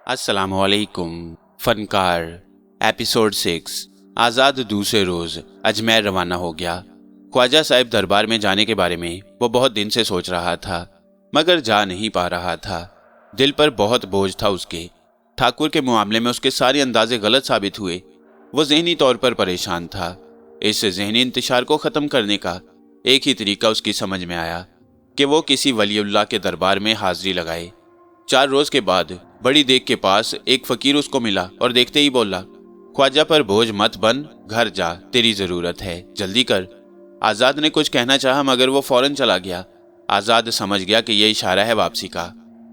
अस्सलाम वालेकुम। फनकार एपिसोड 6। आज़ाद दूसरे रोज अजमेर रवाना हो गया। ख्वाजा साहिब दरबार में जाने के बारे में वो बहुत दिन से सोच रहा था, मगर जा नहीं पा रहा था। दिल पर बहुत बोझ था उसके। ठाकुर के मामले में उसके सारे अंदाजे गलत साबित हुए। वो ज़हनी तौर पर परेशान था। इस ज़हनी इंतशार को ख़त्म करने का एक ही तरीका उसकी समझ में आया कि वो किसी वलीउल्लाह के दरबार में हाजिरी लगाए। 4 रोज़ के बाद बड़ी देग के पास एक फकीर उसको मिला और देखते ही बोला, ख्वाजा पर बोझ मत बन, घर जा, तेरी ज़रूरत है, जल्दी कर। आज़ाद ने कुछ कहना चाहा मगर वो फौरन चला गया। आज़ाद समझ गया कि यह इशारा है वापसी का।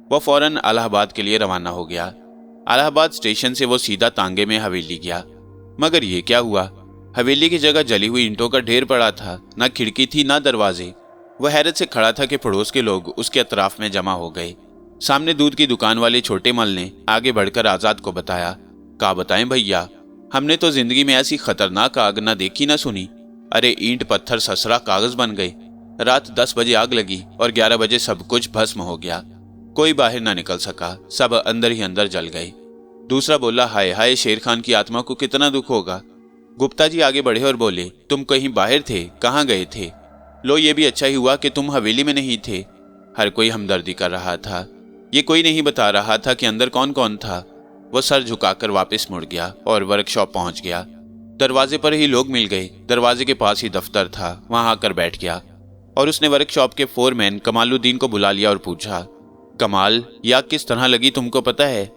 वो फौरन इलाहाबाद के लिए रवाना हो गया। इलाहाबाद स्टेशन से वो सीधा तांगे में हवेली गया। मगर ये क्या हुआ, हवेली की जगह जली हुई ईंटों का ढेर पड़ा था। ना खिड़की थी ना दरवाजे। वह हैरत से खड़ा था कि पड़ोस के लोग उसके अतराफ में जमा हो गए। सामने दूध की दुकान वाले छोटे मल ने आगे बढ़कर आज़ाद को बताया, क्या बताएं भैया, हमने तो जिंदगी में ऐसी खतरनाक आग ना देखी ना सुनी। अरे ईंट पत्थर ससरा कागज बन गए। रात 10 बजे आग लगी और 11 बजे सब कुछ भस्म हो गया। कोई बाहर ना निकल सका, सब अंदर ही अंदर जल गए। दूसरा बोला, हाय हाय, शेर खान की आत्मा को कितना दुख होगा। गुप्ता जी आगे बढ़े और बोले, तुम कहीं बाहर थे, कहाँ गए थे? लो, ये भी अच्छा ही हुआ कि तुम हवेली में नहीं थे। हर कोई हमदर्दी कर रहा था। ये कोई नहीं बता रहा था कि अंदर कौन कौन था। वो सर झुकाकर वापस मुड़ गया और वर्कशॉप पहुंच गया। दरवाजे पर ही लोग मिल गए। दरवाजे के पास ही दफ्तर था, वहां आकर बैठ गया और उसने वर्कशॉप के फोरमैन कमालुद्दीन को बुला लिया और पूछा, कमाल, ये आग किस तरह लगी तुमको पता है?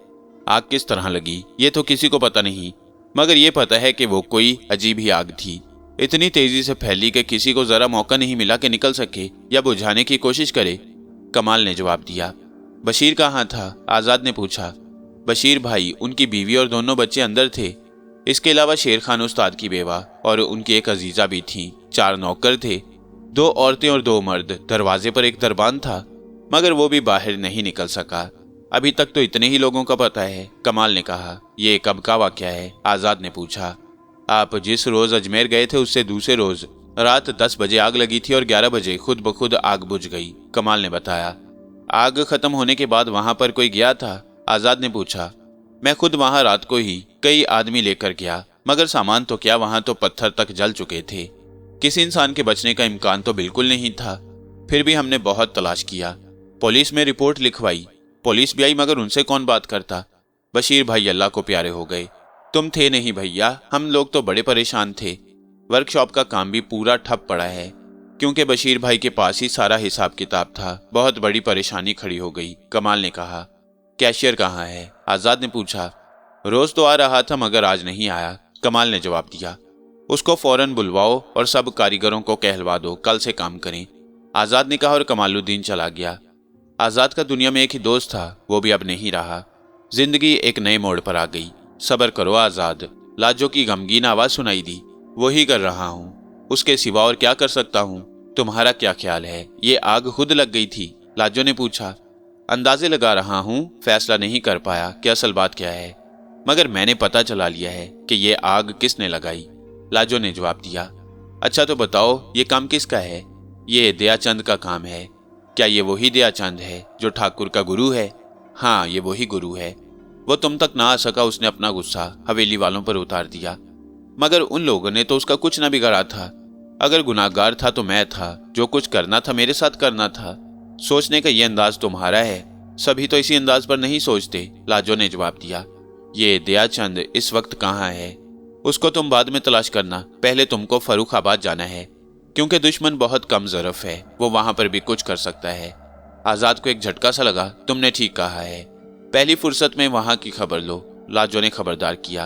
आग किस तरह लगी ये तो किसी को पता नहीं, मगर ये पता है कि वो कोई अजीब ही आग थी। इतनी तेजी से फैली कि किसी को जरा मौका नहीं मिला कि निकल सके या बुझाने की कोशिश करे। कमाल ने जवाब दिया। बशीर कहाँ था? आज़ाद ने पूछा। बशीर भाई, उनकी बीवी और दोनों बच्चे अंदर थे। इसके अलावा शेर खान उस्ताद की बेवा और उनकी एक अजीजा भी थी। 4 नौकर थे, 2 औरतें और 2 मर्द। दरवाजे पर एक दरबान था, मगर वो भी बाहर नहीं निकल सका। अभी तक तो इतने ही लोगों का पता है। कमाल ने कहा। ये कब का वाकया है? आज़ाद ने पूछा। आप जिस रोज अजमेर गए थे उससे दूसरे रोज रात 10 बजे आग लगी थी और 11 बजे खुद ब खुद आग बुझ गई, कमाल ने बताया। आग खत्म होने के बाद वहां पर कोई गया था? आज़ाद ने पूछा। मैं खुद वहां रात को ही कई आदमी लेकर गया, मगर सामान तो क्या, वहां तो पत्थर तक जल चुके थे। किसी इंसान के बचने का इम्कान तो बिल्कुल नहीं था। फिर भी हमने बहुत तलाश किया, पुलिस में रिपोर्ट लिखवाई, पुलिस भी आई, मगर उनसे कौन बात करता। बशीर भाई अल्लाह को प्यारे हो गए। तुम थे नहीं भैया, हम लोग तो बड़े परेशान थे। वर्कशॉप का काम भी पूरा ठप पड़ा है, क्योंकि बशीर भाई के पास ही सारा हिसाब किताब था। बहुत बड़ी परेशानी खड़ी हो गई, कमाल ने कहा। कैशियर कहाँ है? आज़ाद ने पूछा। रोज तो आ रहा था मगर आज नहीं आया, कमाल ने जवाब दिया। उसको फौरन बुलवाओ और सब कारीगरों को कहलवा दो, कल से काम करें, आज़ाद ने कहा और कमालुद्दीन चला गया। आज़ाद का दुनिया में एक ही दोस्त था, वो भी अब नहीं रहा। जिंदगी एक नए मोड़ पर आ गई। सब्र करो आज़ाद, लाजो की गमगीन आवाज़ सुनाई दी। वही कर रहा हूँ, उसके सिवा और क्या कर सकता हूँ? तुम्हारा क्या ख्याल है, ये आग खुद लग गई थी? लाजो ने पूछा। अंदाजे लगा रहा हूँ, फैसला नहीं कर पाया कि असल बात क्या है, मगर मैंने पता चला लिया है कि ये आग किसने लगाई, लाजो ने जवाब दिया। अच्छा तो बताओ, ये काम किसका है? ये दयाचंद का काम है। क्या ये वही दयाचंद है जो ठाकुर का गुरु है? हाँ, ये वही गुरु है। वो तुम तक ना आ सका, उसने अपना गुस्सा हवेली वालों पर उतार दिया, मगर उन लोगों ने तो उसका कुछ ना बिगाड़ा था। अगर गुनाहगार था तो मैं था, जो कुछ करना था मेरे साथ करना था। सोचने का ये अंदाज तुम्हारा है, सभी तो इसी अंदाज पर नहीं सोचते, लाजो ने जवाब दिया। ये दयाचंद इस वक्त कहाँ है? उसको तुम बाद में तलाश करना, पहले तुमको फर्रुखाबाद जाना है, क्योंकि दुश्मन बहुत कम ज़रफ है, वो वहां पर भी कुछ कर सकता है। आज़ाद को एक झटका सा लगा। तुमने ठीक कहा है, पहली फुर्सत में वहां की खबर लो, लाजो ने खबरदार किया।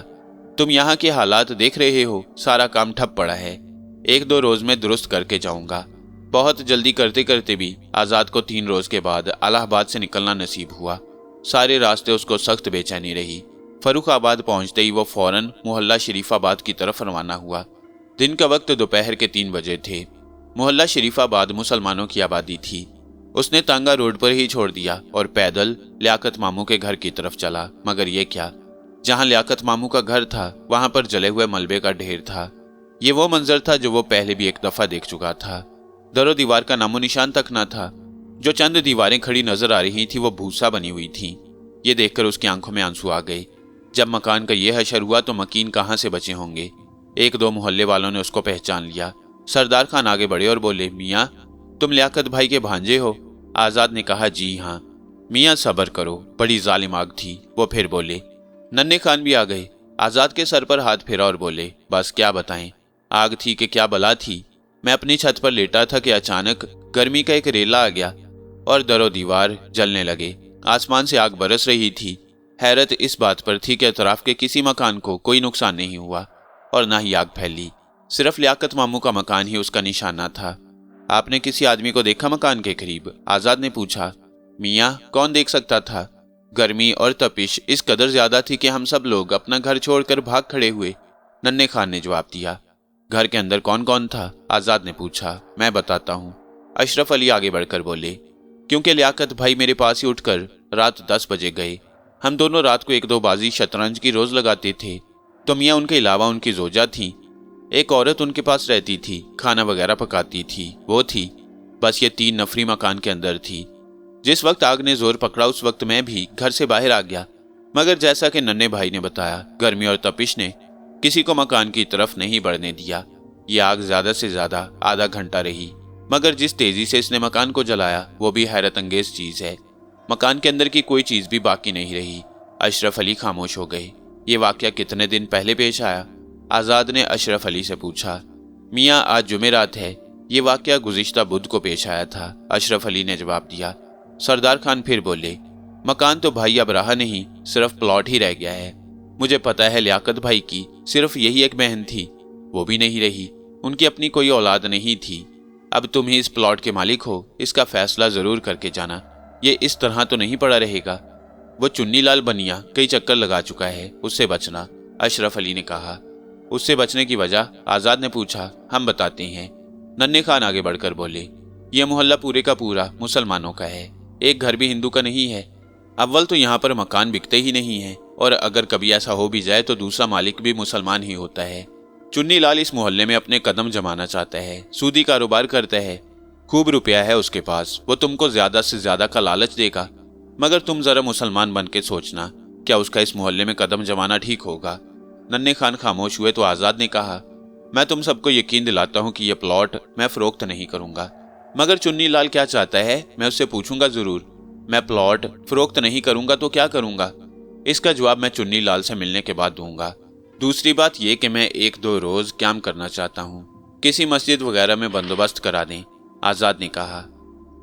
तुम यहाँ के हालात देख रहे हो, सारा काम ठप पड़ा है। 1-2 रोज में दुरुस्त करके जाऊंगा। बहुत जल्दी करते करते भी आज़ाद को 3 रोज के बाद इलाहाबाद से निकलना नसीब हुआ। सारे रास्ते उसको सख्त बेचैनी रही। फर्रुखाबाद पहुंचते ही वो फौरन मोहल्ला शरीफाबाद की तरफ रवाना हुआ। दिन का वक्त दोपहर के 3 बजे थे। मोहल्ला शरीफाबाद मुसलमानों की आबादी थी। उसने तांगा रोड पर ही छोड़ दिया और पैदल लियाकत मामू के घर की तरफ चला। मगर ये क्या, जहां लियाकत मामू का घर था वहां पर जले हुए मलबे का ढेर था। ये वो मंजर था जो वो पहले भी एक दफा देख चुका था। दरो दीवार का नामो निशान तक न था। जो चंद दीवारें खड़ी नजर आ रही थी वो भूसा बनी हुई थी। ये देखकर उसकी आंखों में आंसू आ गए। जब मकान का ये हशर हुआ तो मकीन कहाँ से बचे होंगे। एक दो मोहल्ले वालों ने उसको पहचान लिया। सरदार खान आगे बढ़े और बोले, मियाँ तुम लियाकत भाई के भांजे हो? आजाद ने कहा, जी हाँ। मियाँ सब्र करो, बड़ी जालिम आग थी। वो फिर बोले। नन्हे खान भी आ गए। आजाद के सर पर हाथ फेरा और बोले, बस क्या बताएं, आग थी कि क्या बला थी। मैं अपनी छत पर लेटा था कि अचानक गर्मी का एक रेला आ गया और दरो दीवार जलने लगे। आसमान से आग बरस रही थी। हैरत इस बात पर थी कि अतराफ के किसी मकान को कोई नुकसान नहीं हुआ और ना ही आग फैली। सिर्फ लियाकत मामू का मकान ही उसका निशाना था। आपने किसी आदमी को देखा मकान के करीब? आजाद ने पूछा। मियाँ कौन देख सकता था। गर्मी और तपिश इस कदर ज्यादा थी कि हम सब लोग अपना घर छोड़कर भाग खड़े हुए। नन्हे खान ने जवाब दिया। घर के अंदर कौन कौन था? आजाद ने पूछा। मैं बताता हूँ। अशरफ अली आगे बढ़कर बोले। क्योंकि लियाकत भाई मेरे पास ही उठकर रात 10 बजे गए। हम दोनों रात को 1-2 बाजी शतरंज की रोज लगाते थे। तो मियाँ उनके अलावा उनकी जोजा थी। एक औरत उनके पास रहती थी, खाना वगैरह पकाती थी, वो थी। बस ये 3 नफरी मकान के अंदर थी। जिस वक्त आग ने जोर पकड़ा उस वक्त मैं भी घर से बाहर आ गया, मगर जैसा कि नन्हे भाई ने बताया, गर्मी और तपिश ने किसी को मकान की तरफ नहीं बढ़ने दिया। ये आग ज्यादा से ज्यादा आधा घंटा रही, मगर जिस तेजी से इसने मकान को जलाया वो भी हैरत अंगेज चीज है। मकान के अंदर की कोई चीज भी बाकी नहीं रही। अशरफ अली खामोश हो गए। ये वाकया कितने दिन पहले पेश आया? आजाद ने अशरफ अली से पूछा। मियाँ आज जुमेरात है। ये वाकया गुज़िश्ता बुध को पेश आया था। अशरफ अली ने जवाब दिया। सरदार खान फिर बोले। मकान तो भाई अब रहा नहीं, सिर्फ प्लॉट ही रह गया है। मुझे पता है लियाकत भाई की सिर्फ यही एक बहन थी, वो भी नहीं रही। उनकी अपनी कोई औलाद नहीं थी। अब तुम ही इस प्लॉट के मालिक हो, इसका फैसला जरूर करके जाना। ये इस तरह तो नहीं पड़ा रहेगा। वो चुन्नी लाल बनिया कई चक्कर लगा चुका है, उससे बचना। अशरफ अली ने कहा। उससे बचने की वजह? आजाद ने पूछा। हम बताते हैं। नन्हे खान आगे बढ़कर बोले। यह मोहल्ला पूरे का पूरा मुसलमानों का है, एक घर भी हिंदू का नहीं है। अव्वल तो यहाँ पर मकान बिकते ही नहीं है, और अगर कभी ऐसा हो भी जाए तो दूसरा मालिक भी मुसलमान ही होता है। चुन्नी लाल इस मोहल्ले में अपने कदम जमाना चाहता है, सूदी कारोबार करता है, खूब रुपया है उसके पास। वो तुमको ज्यादा से ज्यादा का लालच देगा, मगर तुम जरा मुसलमान बन के सोचना, क्या उसका इस मोहल्ले में कदम जमाना ठीक होगा? नन्हे खान खामोश हुए तो आजाद ने कहा। मैं तुम सबको यकीन दिलाता हूँ कि यह प्लॉट मैं फरोख्त नहीं करूंगा, मगर चुन्नी लाल क्या चाहता है मैं उससे पूछूंगा जरूर। मैं प्लॉट फरोख्त नहीं करूंगा तो क्या करूंगा, इसका जवाब मैं चुन्नी लाल से मिलने के बाद दूंगा। दूसरी बात यह कि मैं 1-2 रोज क्याम करना चाहता हूँ, किसी मस्जिद वगैरह में बंदोबस्त करा दें। आजाद ने कहा।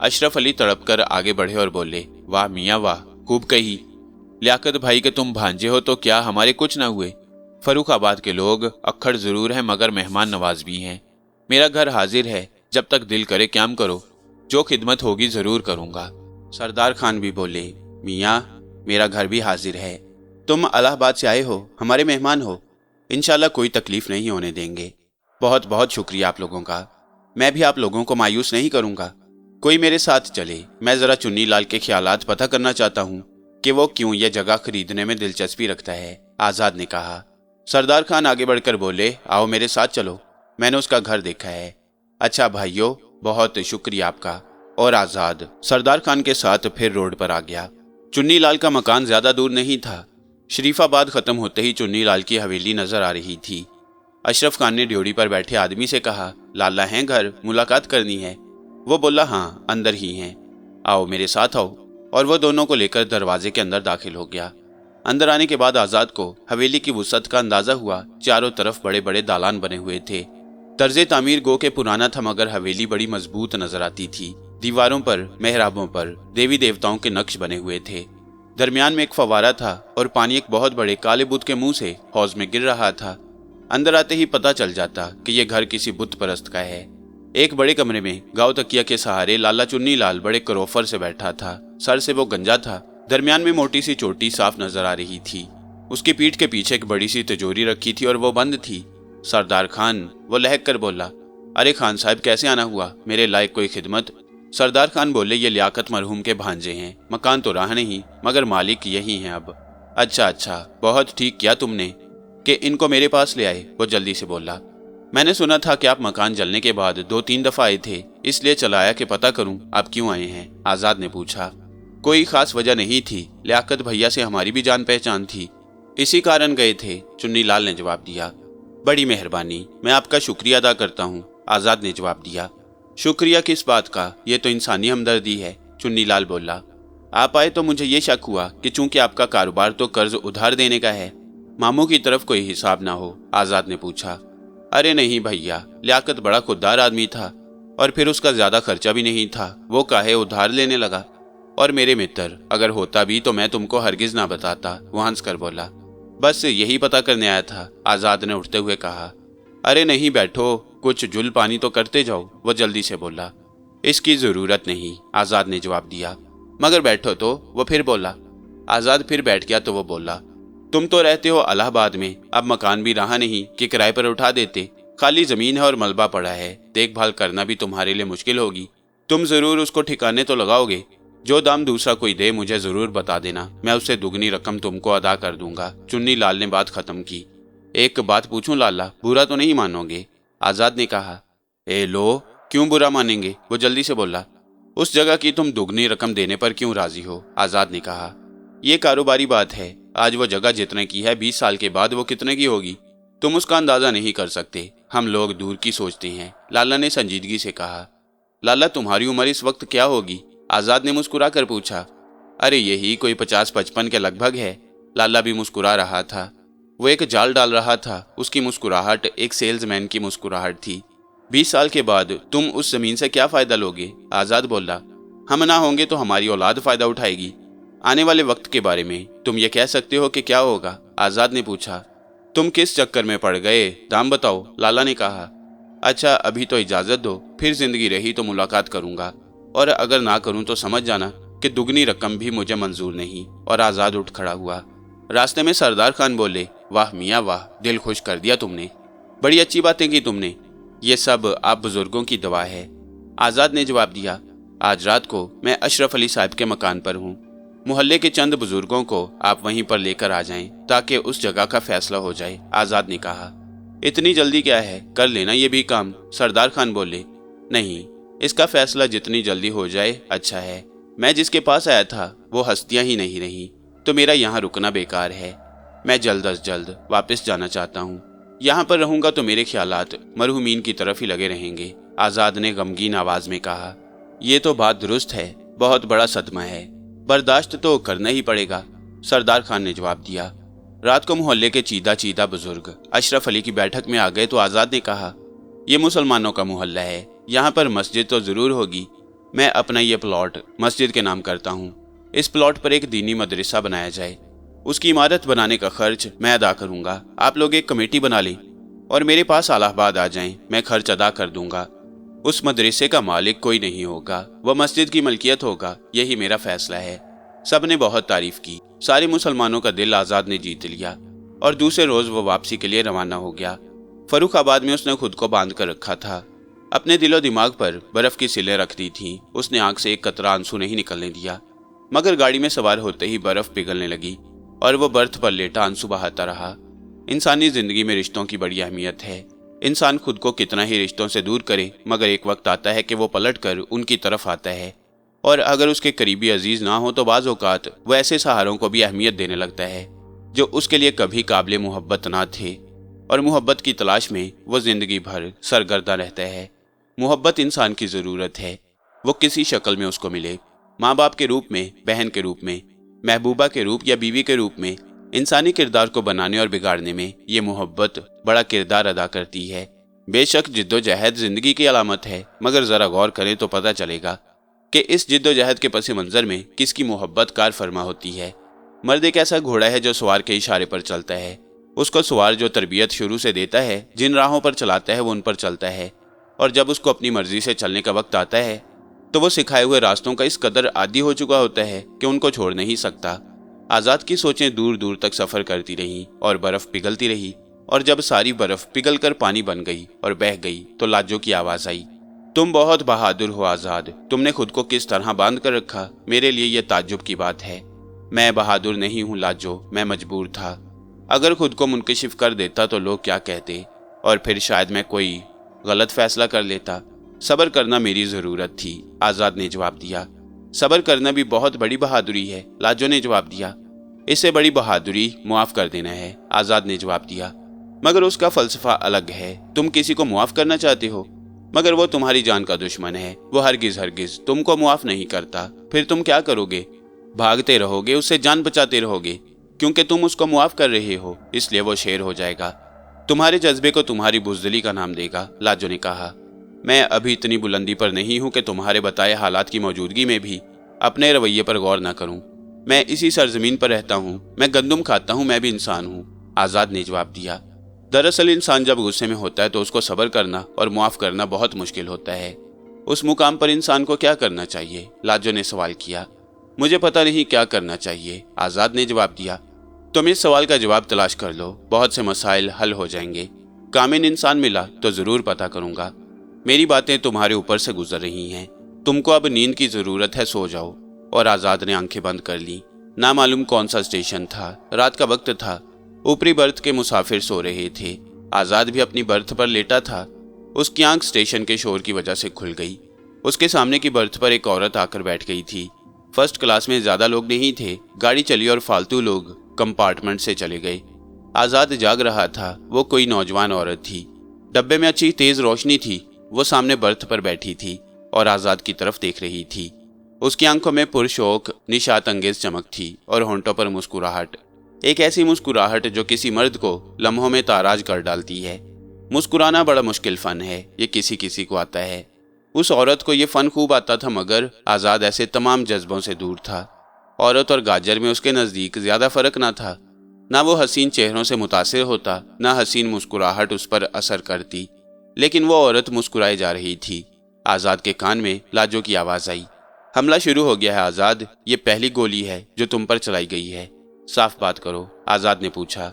अशरफ अली तड़प कर आगे बढ़े और बोले। वाह मियाँ वाह, खूब कही। लियाकत भाई के तुम भांजे हो तो क्या हमारे कुछ न हुए? फर्रुखाबाद के लोग अक्खड़ जरूर हैं मगर मेहमान नवाज भी हैं। मेरा घर हाजिर है, जब तक दिल करे क्याम करो, जो खिदमत होगी जरूर करूंगा। सरदार खान भी बोले। मियाँ मेरा घर भी हाजिर है, तुम इलाहाबाद से आए हो, हमारे मेहमान हो, इंशाल्लाह कोई तकलीफ नहीं होने देंगे। बहुत बहुत शुक्रिया आप लोगों का। मैं भी आप लोगों को मायूस नहीं करूंगा। कोई मेरे साथ चले, मैं जरा चुन्नी लाल के ख्यालात पता करना चाहता हूँ कि वो क्यों यह जगह खरीदने में दिलचस्पी रखता है। आजाद ने कहा। सरदार खान आगे बढ़कर बोले। आओ मेरे साथ चलो, मैंने उसका घर देखा है। अच्छा भाइयों, बहुत शुक्रिया आपका। और आजाद सरदार खान के साथ फिर रोड पर आ गया। चुन्नी लाल का मकान ज्यादा दूर नहीं था। शरीफाबाद खत्म होते ही चुन्नी लाल की हवेली नजर आ रही थी। अशरफ खान ने ड्योढ़ी पर बैठे आदमी से कहा, लाला हैं घर, मुलाकात करनी है? वो बोला, हाँ अंदर ही हैं। आओ मेरे साथ आओ। और वो दोनों को लेकर दरवाजे के अंदर दाखिल हो गया। अंदर आने के बाद आजाद को हवेली की वुसअत का अंदाजा हुआ। चारों तरफ बड़े बड़े दालान बने हुए थे। तर्जे तामीर गो के पुराना था, मगर हवेली बड़ी मजबूत नजर आती थी। दीवारों पर मेहराबों पर देवी देवताओं के नक्श बने हुए थे। दरमियान में एक फवारा था और पानी एक बहुत बड़े काले बुत के मुंह से हौज में गिर रहा था। अंदर आते ही पता चल जाता कि यह घर किसी बुत परस्त का है। एक बड़े कमरे में गाँव तकिया के सहारे लाला चुन्नी लाल बड़े करोफर से बैठा था। सर से वो गंजा था। दरमियान में मोटी सी चोटी साफ नजर आ रही थी। उसकी पीठ के पीछे एक बड़ी सी तिजोरी रखी थी और वो बंद थी। सरदार खान, वो लहक कर बोला। अरे खान साहब, कैसे आना हुआ? मेरे लायक कोई खिदमत? सरदार खान बोले, ये लियाकत मरहूम के भांजे हैं। मकान तो रहा नहीं, मगर मालिक यही हैं अब। अच्छा, बहुत ठीक किया तुमने कि इनको मेरे पास ले आए। वो जल्दी से बोला। मैंने सुना था कि आप मकान जलने के बाद 2-3 दफा आए थे, इसलिए चलाया कि पता करूं आप क्यों आए हैं। आजाद ने पूछा। कोई खास वजह नहीं थी, लियाकत भैया से हमारी भी जान पहचान थी, इसी कारण गए थे, चुन्नीलाल ने जवाब दिया। बड़ी मेहरबानी, मैं आपका शुक्रिया अदा करता हूँ, आजाद ने जवाब दिया। शुक्रिया किस बात का, ये तो इंसानी हमदर्दी है, चुन्नीलाल बोला। आप आए तो मुझे ये शक हुआ कि चूंकि आपका कारोबार तो कर्ज उधार देने का है, मामू की तरफ कोई हिसाब ना हो, आजाद ने पूछा। अरे नहीं भैया, लियाकत बड़ा खुददार आदमी था और फिर उसका ज्यादा खर्चा भी नहीं था, वो काहे उधार लेने लगा। और मेरे मित्र, अगर होता भी तो मैं तुमको हरगिज ना बताता, वो हंसकर बोला। बस यही पता करने आया था, आजाद ने उठते हुए कहा। अरे नहीं बैठो, कुछ जुल पानी तो करते जाओ, वो जल्दी से बोला। इसकी जरूरत नहीं, आजाद ने जवाब दिया। मगर बैठो तो, वो फिर बोला। आजाद फिर बैठ गया तो वो बोला, तुम तो रहते हो इलाहाबाद में, अब मकान भी रहा नहीं कि किराए पर उठा देते, खाली जमीन है और मलबा पड़ा है, देखभाल करना भी तुम्हारे लिए मुश्किल होगी। तुम जरूर उसको ठिकाने तो लगाओगे, जो दाम दूसरा कोई दे मुझे जरूर बता देना, मैं उससे दुगनी रकम तुमको अदा कर दूंगा। चुन्नीलाल ने बात खत्म की। एक बात पूछूं लाला, बुरा तो नहीं मानोगे, आजाद ने कहा। ए लो, क्यों बुरा मानेंगे, वो जल्दी से बोला। उस जगह की तुम दुगनी रकम देने पर क्यों राजी हो, आजाद ने कहा। ये कारोबारी बात है, आज वो जगह जितने की है 20 साल के बाद वो कितने की होगी, तुम उसका अंदाजा नहीं कर सकते, हम लोग दूर की सोचते हैं, लाला ने संजीदगी से कहा। लाला तुम्हारी उम्र इस वक्त क्या होगी, आजाद ने मुस्कुरा कर पूछा। अरे यही कोई 50-55 के लगभग है, लाला भी मुस्कुरा रहा था। वो एक जाल डाल रहा था, उसकी मुस्कुराहट एक सेल्समैन की मुस्कुराहट थी। 20 साल के बाद तुम उस जमीन से क्या फायदा लोगे, आजाद बोला। हम ना होंगे तो हमारी औलाद फायदा उठाएगी। आने वाले वक्त के बारे में तुम ये कह सकते हो कि क्या होगा, आजाद ने पूछा। तुम किस चक्कर में पड़ गए, दाम बताओ, लाला ने कहा। अच्छा अभी तो इजाजत दो, फिर जिंदगी रही तो मुलाकात करूंगा, और अगर ना करूं तो समझ जाना कि दुगनी रकम भी मुझे मंजूर नहीं। और आजाद उठ खड़ा हुआ। रास्ते में सरदार खान बोले, वाह मियाँ वाह, दिल खुश कर दिया तुमने, बड़ी अच्छी बातें की तुमने, ये सब आप बुजुर्गों की दुआ है। आजाद ने जवाब दिया। आज रात को मैं अशरफ अली साहब के मकान पर हूँ, मोहल्ले के चंद बुजुर्गों को आप वहीं पर लेकर आ जाएं ताकि उस जगह का फैसला हो जाए, आजाद ने कहा। इतनी जल्दी क्या है, कर लेना ये भी काम, सरदार खान बोले। नहीं, इसका फैसला जितनी जल्दी हो जाए अच्छा है। मैं जिसके पास आया था वो हस्तियां ही नहीं रही, तो मेरा यहाँ रुकना बेकार है। मैं जल्द अज जल्द वापस जाना चाहता हूँ, यहाँ पर रहूंगा तो मेरे ख्यालात मरहुमीन की तरफ ही लगे रहेंगे, आजाद ने गमगीन आवाज में कहा। ये तो बात दुरुस्त है, बहुत बड़ा सदमा है, बर्दाश्त तो करना ही पड़ेगा, सरदार खान ने जवाब दिया। रात को मोहल्ले के चीदा चीदा बुजुर्ग अशरफ अली की बैठक में आ गए तो आजाद ने कहा, ये मुसलमानों का मोहल्ला है, यहाँ पर मस्जिद तो जरूर होगी, मैं अपना ये प्लॉट मस्जिद के नाम करता हूँ। इस प्लॉट पर एक दीनी मदरसा बनाया जाए, उसकी इमारत बनाने का खर्च मैं अदा करूंगा, आप लोग एक कमेटी बना लें और मेरे पास इलाहाबाद आ जाएं, मैं खर्च अदा कर दूंगा। उस मदरसे का मालिक कोई नहीं होगा, वह मस्जिद की मलकियत होगा, यही मेरा फैसला है। सब ने बहुत तारीफ की, सारे मुसलमानों का दिल आजाद ने जीत लिया और दूसरे रोज वो वापसी के लिए रवाना हो गया। फर्रुखाबाद में उसने खुद को बांध कर रखा था, अपने दिलो दिमाग पर बर्फ की सिलें रख दी थी, उसने आंख से एक कतरा आंसू नहीं निकलने दिया। मगर गाड़ी में सवार होते ही बर्फ पिघलने लगी और वो बर्थ पर लेटा आंसू बहाता रहा। इंसानी जिंदगी में रिश्तों की बड़ी अहमियत है, इंसान खुद को कितना ही रिश्तों से दूर करे मगर एक वक्त आता है कि वो पलट कर उनकी तरफ आता है, और अगर उसके करीबी अजीज ना हो तो बाज़ औक़ात वो ऐसे सहारों को भी अहमियत देने लगता है जो उसके लिए कभी काबिल मोहब्बत ना थे, और मोहब्बत की तलाश में वो जिंदगी भर सरगर्दा रहता है। मोहब्बत इंसान की ज़रूरत है, वो किसी शक्ल में उसको मिले, माँ बाप के रूप में, बहन के रूप में, महबूबा के रूप या बीवी के रूप में। इंसानी किरदार को बनाने और बिगाड़ने में ये मोहब्बत बड़ा किरदार अदा करती है। बेशक जिद्दोजहद जिंदगी की अलामत है, मगर ज़रा गौर करें तो पता चलेगा कि इस जिद्दोजहद के पस मंज़र में किसकी मोहब्बत कार फरमा होती है। मर्द एक ऐसा घोड़ा है जो सवार के इशारे पर चलता है, उसको सवार जो तरबियत शुरू से देता है, जिन राहों पर चलाता है वो उन पर चलता है, और जब उसको अपनी मर्जी से चलने का वक्त आता है तो वो सिखाए हुए रास्तों का इस कदर आदी हो चुका होता है कि उनको छोड़ नहीं सकता। आजाद की सोचें दूर दूर तक सफर करती रहीं और बर्फ पिघलती रही, और जब सारी बर्फ पिघल कर पानी बन गई और बह गई तो लाजो की आवाज आई, तुम बहुत बहादुर हो आजाद, तुमने खुद को किस तरह बांध कर रखा, मेरे लिए यह ताज्जुब की बात है। मैं बहादुर नहीं हूँ लाजो, मैं मजबूर था। अगर खुद को मुनकशिफ कर देता तो लोग क्या कहते, और फिर शायद मैं कोई गलत फैसला कर लेता। सब्र करना मेरी जरूरत थी, आजाद ने जवाब दिया। सब्र करना भी बहुत बड़ी बहादुरी है, लाजो ने जवाब दिया। इससे बड़ी बहादुरी मुआफ कर देना है, आजाद ने जवाब दिया। मगर उसका फलसफा अलग है। तुम किसी को मुआफ करना चाहते हो, मगर वो तुम्हारी जान का दुश्मन है। वो हरगिज तुमको मुआफ नहीं करता। फिर तुम क्या करोगे? भागते रहोगे, उससे जान बचाते रहोगे। क्योंकि तुम उसको मुआफ कर रहे हो, इसलिए वो शेर हो जाएगा। तुम्हारे जज्बे को तुम्हारी बुज़दिली का नाम देगा, लाजो ने कहा। मैं अभी इतनी बुलंदी पर नहीं हूं कि तुम्हारे बताए हालात की मौजूदगी में भी अपने रवैये पर गौर न करूं। मैं इसी सरजमीन पर रहता हूं, मैं गंदुम खाता हूं, मैं भी इंसान हूं, आजाद ने जवाब दिया। दरअसल इंसान जब गुस्से में होता है तो उसको सब्र करना और मुआफ करना बहुत मुश्किल होता है। उस मुकाम पर इंसान को क्या करना चाहिए? लाजो ने सवाल किया। मुझे पता नहीं क्या करना चाहिए, आजाद ने जवाब दिया। तुम इस सवाल का जवाब तलाश कर लो, बहुत से मसाइल हल हो जाएंगे। कामिल इंसान मिला तो जरूर पता करूंगा। मेरी बातें तुम्हारे ऊपर से गुजर रही हैं। तुमको अब नींद की जरूरत है, सो जाओ। और आजाद ने आंखें बंद कर ली। ना मालूम कौन सा स्टेशन था, रात का वक्त था। ऊपरी बर्थ के मुसाफिर सो रहे थे। आजाद भी अपनी बर्थ पर लेटा था। उसकी आंख स्टेशन के शोर की वजह से खुल गई। उसके सामने की बर्थ पर एक औरत आकर बैठ गई थी। फर्स्ट क्लास में ज्यादा लोग नहीं थे। गाड़ी चली और फालतू लोग कंपार्टमेंट से चले गए। आजाद जाग रहा था। वो कोई नौजवान औरत थी। डब्बे में अच्छी तेज रोशनी थी। वो सामने बर्थ पर बैठी थी और आजाद की तरफ देख रही थी। उसकी आंखों में पुरशौक निशात अंगेज चमक थी और होंठों पर मुस्कुराहट, एक ऐसी मुस्कुराहट जो किसी मर्द को लम्हों में ताराज कर डालती है। मुस्कुराना बड़ा मुश्किल फन है, ये किसी किसी को आता है। उस औरत को ये फन खूब आता था, मगर आजाद ऐसे तमाम जज्बों से दूर था। औरत और गाजर में उसके नज़दीक ज्यादा फर्क ना था। ना वो हसीन चेहरों से मुतासिर होता, ना हसीन मुस्कुराहट उस पर असर करती। लेकिन वो औरत मुस्कुराए जा रही थी। आजाद के कान में लाजो की आवाज आई। हमला शुरू हो गया है आजाद, ये पहली गोली है जो तुम पर चलाई गई है। साफ बात करो, आजाद ने पूछा।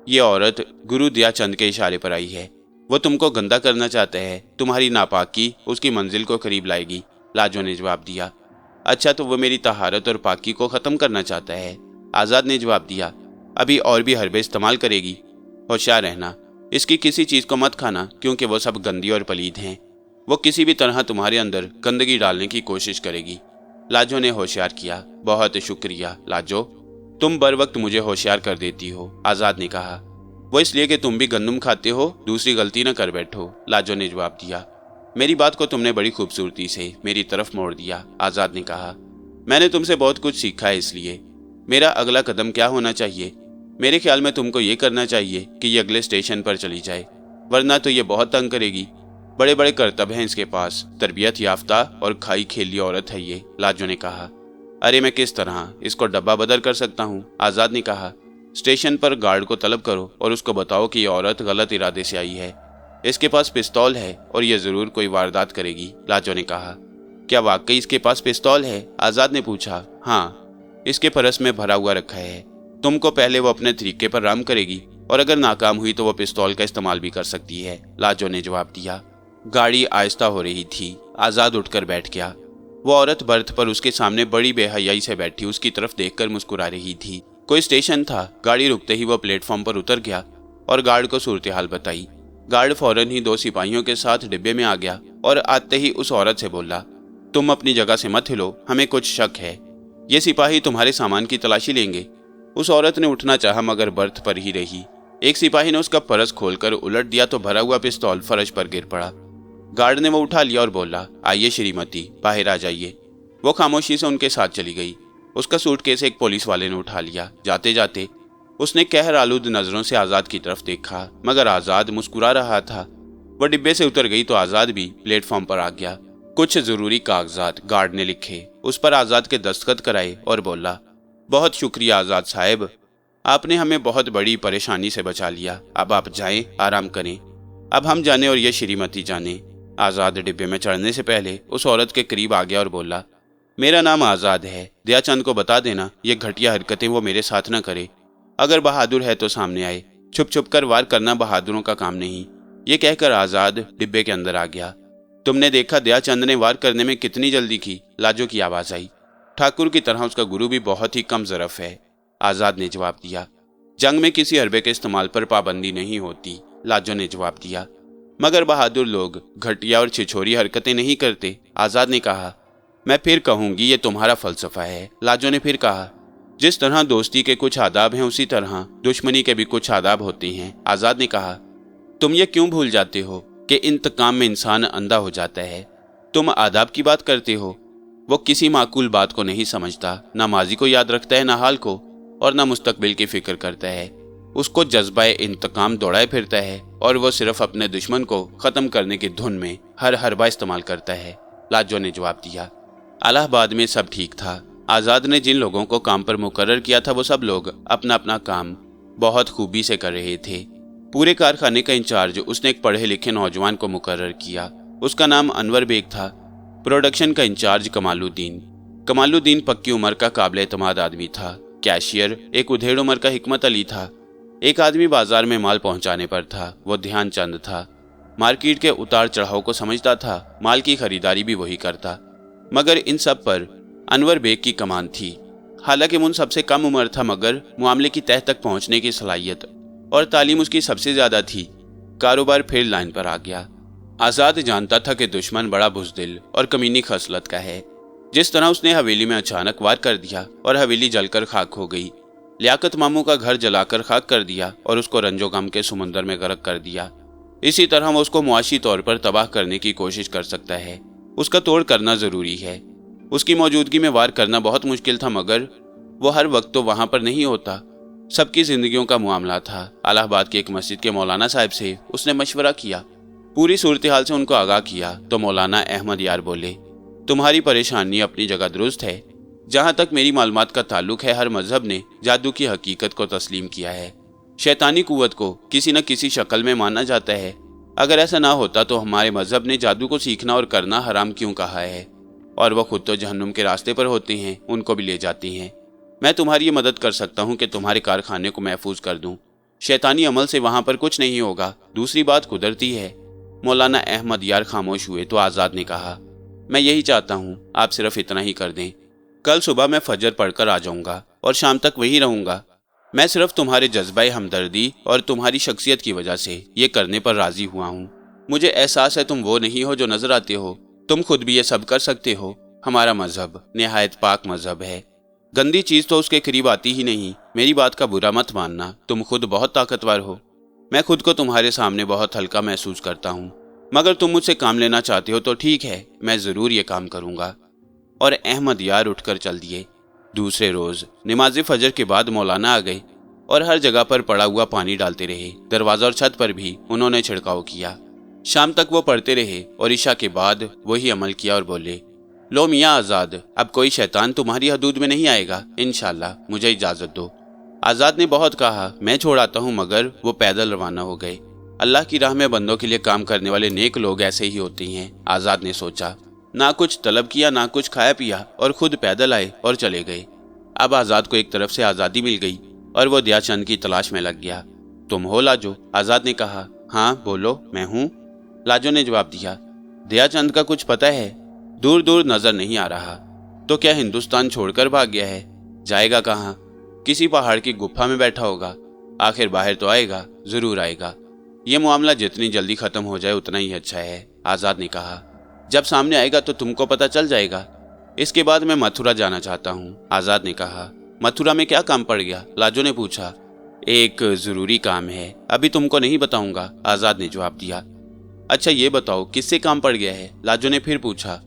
ये औरत गुरु दयाचंद के इशारे पर आई है। वो तुमको गंदा करना चाहता है। तुम्हारी नापाकी उसकी मंजिल को करीब लाएगी, लाजो ने जवाब दिया। अच्छा, तो वो मेरी तहारत और पाकी को खत्म करना चाहता है, आजाद ने जवाब दिया। अभी और भी हरबे इस्तेमाल करेगी। होशियार रहना, इसकी किसी चीज को मत खाना, क्योंकि वो सब गंदी और पलीद हैं। वो किसी भी तरह तुम्हारे अंदर गंदगी डालने की कोशिश करेगी। लाजो ने होशियार किया। बहुत शुक्रिया लाजो, तुम बर वक्त मुझे होशियार कर देती हो, आजाद ने कहा। वो इसलिए कि तुम भी गंदम खाते हो, दूसरी गलती न कर बैठो, लाजो ने जवाब दिया। मेरी बात को तुमने बड़ी खूबसूरती से मेरी तरफ मोड़ दिया, आजाद ने कहा। मैंने तुमसे बहुत कुछ सीखा है, इसलिए मेरा अगला कदम क्या होना चाहिए? मेरे ख्याल में तुमको ये करना चाहिए कि ये अगले स्टेशन पर चली जाए, वरना तो ये बहुत तंग करेगी। बड़े बड़े करतब हैं इसके पास। तरबियत याफ्ता और खाई खेली औरत है ये, लाजो ने कहा। अरे मैं किस तरह इसको डब्बा बदल कर सकता हूँ, आजाद ने कहा। स्टेशन पर गार्ड को तलब करो और उसको बताओ कि ये औरत गलत इरादे से आई है। इसके पास पिस्तौल है और ये जरूर कोई वारदात करेगी, लाजो ने कहा। क्या वाकई इसके पास पिस्तौल है? आजाद ने पूछा। हाँ, इसके परस में भरा हुआ रखा है। तुमको पहले वो अपने तरीके पर राम करेगी और अगर नाकाम हुई तो वो पिस्तौल का इस्तेमाल भी कर सकती है, लाजो ने जवाब दिया। गाड़ी आहिस्ता हो रही थी। आजाद उठकर बैठ गया। वो औरत बर्थ पर उसके सामने बड़ी बेहयाई से बैठी उसकी तरफ देखकर मुस्कुरा रही थी। कोई स्टेशन था। गाड़ी रुकते ही वो प्लेटफॉर्म पर उतर गया और गार्ड को सूरत हाल बताई। गार्ड फौरन ही 2 सिपाहियों के साथ डिब्बे में आ गया और आते ही उस औरत से बोला, तुम अपनी जगह से मत हिलो, हमें कुछ शक है। ये सिपाही तुम्हारे सामान की तलाशी लेंगे। उस औरत ने उठना चाहा मगर बर्थ पर ही रही। एक सिपाही ने उसका परस खोलकर उलट दिया तो भरा हुआ पिस्तौल फर्श पर गिर पड़ा। गार्ड ने वो उठा लिया और बोला, आइए श्रीमती, बाहर आ जाइए। वो खामोशी से उनके साथ चली गई। उसका सूटकेस एक पुलिस वाले ने उठा लिया। जाते जाते उसने कहर आलूद नजरों से आजाद की तरफ देखा, मगर आजाद मुस्कुरा रहा था। वह डिब्बे से उतर गई तो आजाद भी प्लेटफॉर्म पर आ गया। कुछ जरूरी कागजात गार्ड ने लिखे, उस पर आजाद के दस्तखत कराए और बोला, बहुत शुक्रिया आजाद साहब, आपने हमें बहुत बड़ी परेशानी से बचा लिया। अब आप जाएं, आराम करें। अब हम जाने और ये श्रीमती जाने। आजाद डिब्बे में चढ़ने से पहले उस औरत के करीब आ गया और बोला, मेरा नाम आजाद है। दयाचंद को बता देना ये घटिया हरकतें वो मेरे साथ न करे। अगर बहादुर है तो सामने आए। छुप छुप कर वार करना बहादुरों का काम नहीं। ये कहकर आजाद डिब्बे के अंदर आ गया। तुमने देखा दयाचंद ने वार करने में कितनी जल्दी की, लाजो की आवाज आई। ठाकुर की तरह उसका गुरु भी बहुत ही कम ज़रफ है, आजाद ने जवाब दिया। जंग में किसी हरबे के इस्तेमाल पर पाबंदी नहीं होती, लाजो ने जवाब दिया। मगर बहादुर लोग घटिया और छिछोरी हरकतें नहीं करते, आजाद ने कहा। मैं फिर कहूंगी ये तुम्हारा फलसफा है, लाजो ने फिर कहा। जिस तरह दोस्ती के कुछ आदाब हैं उसी तरह दुश्मनी के भी कुछ आदाब होते हैं, आजाद ने कहा। तुम ये क्यों भूल जाते हो कि इंतकाम में इंसान अंधा हो जाता है। तुम आदाब की बात करते हो। वो किसी माकूल बात को नहीं समझता, ना माजी को याद रखता है, ना हाल को, और ना मुस्तकबिल की फिक्र करता है। उसको जज्बा इंतकाम दौड़ाए फिरता है और वो सिर्फ अपने दुश्मन को खत्म करने की धुन में हर हरबा इस्तेमाल करता है, लाजो ने जवाब दिया। इलाहाबाद में सब ठीक था। आजाद ने जिन लोगों को काम पर मुकर्रर किया था वो सब लोग अपना अपना काम बहुत खूबी से कर रहे थे। पूरे कारखाने का इंचार्ज उसने एक पढ़े लिखे नौजवान को मुकर्रर किया। उसका नाम अनवर बेग था। प्रोडक्शन का इंचार्ज कमालुद्दीन पक्की उम्र का काबिल एतमाद आदमी था। कैशियर एक उधेड़ उम्र का हिकमत अली था। एक आदमी बाजार में माल पहुंचाने पर था, वो ध्यानचंद था। मार्केट के उतार चढ़ाव को समझता था, माल की खरीदारी भी वही करता। मगर इन सब पर अनवर बेग की कमान थी। हालांकि मुन सबसे कम उम्र था, मगर मामले की तह तक पहुंचने की सलाहियत और तालीम उसकी सबसे ज्यादा थी। कारोबार फिर लाइन पर आ गया। आजाद जानता था कि दुश्मन बड़ा बुज़दिल और कमीनी खसलत का है। जिस तरह उसने हवेली में अचानक वार कर दिया और हवेली जलकर खाक हो गई, लियाकत मामू का घर जलाकर खाक कर दिया और उसको रंजो गम के समुंदर में गर्क कर दिया, इसी तरह वो उसको मुआशी तौर पर तबाह करने की कोशिश कर सकता है। उसका तोड़ करना जरूरी है। उसकी मौजूदगी में वार करना बहुत मुश्किल था, मगर वो हर वक्त तो वहां पर नहीं होता। सबकी जिंदगियों का मामला था। इलाहाबाद की एक मस्जिद के मौलाना साहब से उसने मशवरा किया, पूरी सूरत हाल से उनको आगाह किया तो मौलाना अहमद यार बोले, तुम्हारी परेशानी अपनी जगह दुरुस्त है। जहां तक मेरी मालूमात का ताल्लुक है, हर मजहब ने जादू की हकीकत को तस्लीम किया है। शैतानी कुव्वत को किसी न किसी शक्ल में माना जाता है। अगर ऐसा ना होता तो हमारे मजहब ने जादू को सीखना और करना हराम क्यों कहा है? और वह खुद तो जहन्नुम के रास्ते पर होते हैं, उनको भी ले जाती हैं। मैं तुम्हारी ये मदद कर सकता हूँ कि तुम्हारे कारखाने को महफूज कर दूँ। शैतानी अमल से वहां पर कुछ नहीं होगा। दूसरी बात कुदरती है। मौलाना अहमद यार खामोश हुए तो आजाद ने कहा, मैं यही चाहता हूँ, आप सिर्फ इतना ही कर दें। कल सुबह मैं फजर पढ़कर आ जाऊंगा और शाम तक वहीं रहूंगा। मैं सिर्फ तुम्हारे जज्बाए हमदर्दी और तुम्हारी शख्सियत की वजह से ये करने पर राजी हुआ हूँ। मुझे एहसास है तुम वो नहीं हो जो नजर आते हो। तुम खुद भी ये सब कर सकते हो। हमारा मजहब निहायत पाक मजहब है। गंदी चीज तो उसके करीब आती ही नहीं। मेरी बात का बुरा मत मानना, तुम खुद बहुत ताकतवर हो। मैं खुद को तुम्हारे सामने बहुत हल्का महसूस करता हूँ, मगर तुम मुझसे काम लेना चाहते हो तो ठीक है, मैं जरूर ये काम करूंगा। और अहमद यार उठकर चल दिए। दूसरे रोज नमाज फजर के बाद मौलाना आ गए और हर जगह पर पड़ा हुआ पानी डालते रहे। दरवाजा और छत पर भी उन्होंने छिड़काव किया। शाम तक वो पढ़ते रहे और इशा के बाद वही अमल किया और बोले, लो मियाँ आजाद, अब कोई शैतान तुम्हारी हदूद में नहीं आएगा, इंशाल्लाह। मुझे इजाजत दो। आजाद ने बहुत कहा, मैं छोड़ आता हूँ, मगर वो पैदल रवाना हो गए। अल्लाह की राह में बंदों के लिए काम करने वाले नेक लोग ऐसे ही होते हैं, आजाद ने सोचा। ना कुछ तलब किया, ना कुछ खाया पिया, और खुद पैदल आए और चले गए। अब आजाद को एक तरफ से आज़ादी मिल गई और वो दयाचंद की तलाश में लग गया। तुम हो लाजो? आजाद ने कहा। हाँ बोलो, मैं हूँ, लाजो ने जवाब दिया। दयाचंद का कुछ पता है? दूर दूर नजर नहीं आ रहा। तो क्या हिंदुस्तान छोड़कर भाग गया है? जाएगा कहाँ? किसी पहाड़ की गुफा में बैठा होगा। आखिर बाहर तो आएगा, जरूर आएगा। ये मामला जितनी जल्दी खत्म हो जाए उतना ही अच्छा है, आजाद ने कहा। जब सामने आएगा तो तुमको पता चल जाएगा। इसके बाद मैं मथुरा जाना चाहता हूँ, आजाद ने कहा। मथुरा में क्या काम पड़ गया? लाजो ने पूछा। एक जरूरी काम है, अभी तुमको नहीं बताऊंगा, आजाद ने जवाब दिया। अच्छा ये बताओ किससे काम पड़ गया है? लाजो ने फिर पूछा।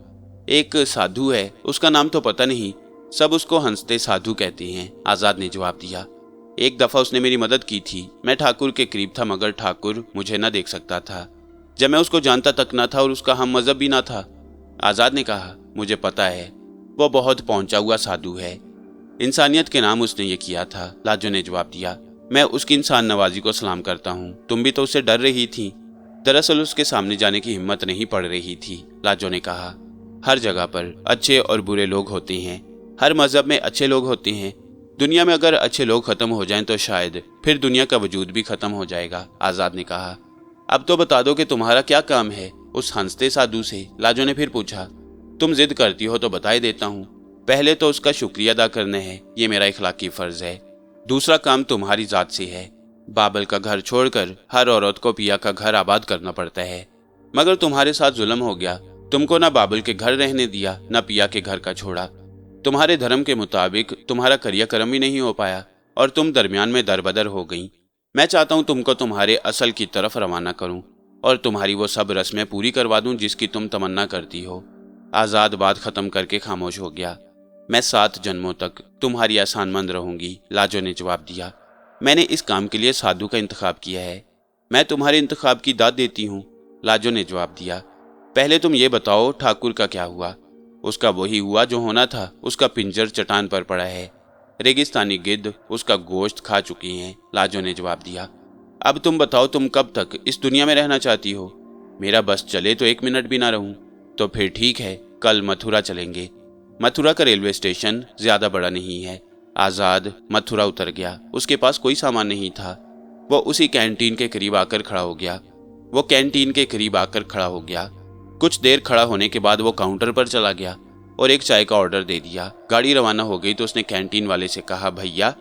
एक साधु है, उसका नाम तो पता नहीं, सब उसको हंसते साधु कहते हैं, आजाद ने जवाब दिया। एक दफा उसने मेरी मदद की थी। मैं ठाकुर के करीब था, मगर ठाकुर मुझे न देख सकता था। जब मैं उसको जानता तक न था और उसका हम मजहब भी ना था, आजाद ने कहा। मुझे पता है, वो बहुत पहुंचा हुआ साधु है। इंसानियत के नाम उसने ये किया था, लाजो ने जवाब दिया। मैं उसकी इंसान नवाजी को सलाम करता हूँ। तुम भी तो उससे डर रही थी। दरअसल उसके सामने जाने की हिम्मत नहीं पड़ रही थी, लाजो ने कहा। हर जगह पर अच्छे और बुरे लोग होते हैं। हर मजहब में अच्छे लोग होते हैं। दुनिया में अगर अच्छे लोग खत्म हो जाएं तो शायद फिर दुनिया का वजूद भी खत्म हो जाएगा, आजाद ने कहा। अब तो बता दो कि तुम्हारा क्या काम है उस हंसते साधु से, लाजो ने फिर पूछा। तुम जिद करती हो तो बता ही देता हूँ। पहले तो उसका शुक्रिया अदा करना है, ये मेरा इखलाकी फर्ज है। दूसरा काम तुम्हारी जात से है। बाबल का घर छोड़कर हर औरत को पिया का घर आबाद करना पड़ता है, मगर तुम्हारे साथ जुल्म हो गया तुमको ना बाबुल के घर रहने दिया, ना पिया के घर का छोड़ा। तुम्हारे धर्म के मुताबिक तुम्हारा क्रियाक्रम ही नहीं हो पाया और तुम दरमियान में दरबदर हो गई। मैं चाहता हूं तुमको तुम्हारे असल की तरफ रवाना करूं और तुम्हारी वो सब रस्में पूरी करवा दूं जिसकी तुम तमन्ना करती हो। आजाद बात खत्म करके खामोश हो गया। मैं 7 जन्मों तक तुम्हारी आसानमंद रहूंगी, लाजो ने जवाब दिया। मैंने इस काम के लिए साधु का इंतखाब किया है। मैं तुम्हारे इंतखाब की दाद देती हूँ, लाजो ने जवाब दिया। पहले तुम ये बताओ ठाकुर का क्या हुआ? उसका वही हुआ जो होना था, उसका पिंजर चट्टान पर पड़ा है। रेगिस्तानी गिद्ध उसका गोश्त खा चुकी हैं, लाजो ने जवाब दिया। अब तुम बताओ तुम कब तक इस दुनिया में रहना चाहती हो? मेरा बस चले तो 1 मिनट भी ना रहूं। तो फिर ठीक है, कल मथुरा चलेंगे। मथुरा का रेलवे स्टेशन ज्यादा बड़ा नहीं है। आजाद मथुरा उतर गया। उसके पास कोई सामान नहीं था। वो उसी कैंटीन के करीब आकर खड़ा हो गया। कुछ देर खड़ा होने के बाद वो काउंटर पर चला गया और एक चाय का ऑर्डर दे दिया। गाड़ी रवाना हो गई तो उसने कैंटीन वाले से कहा, भैया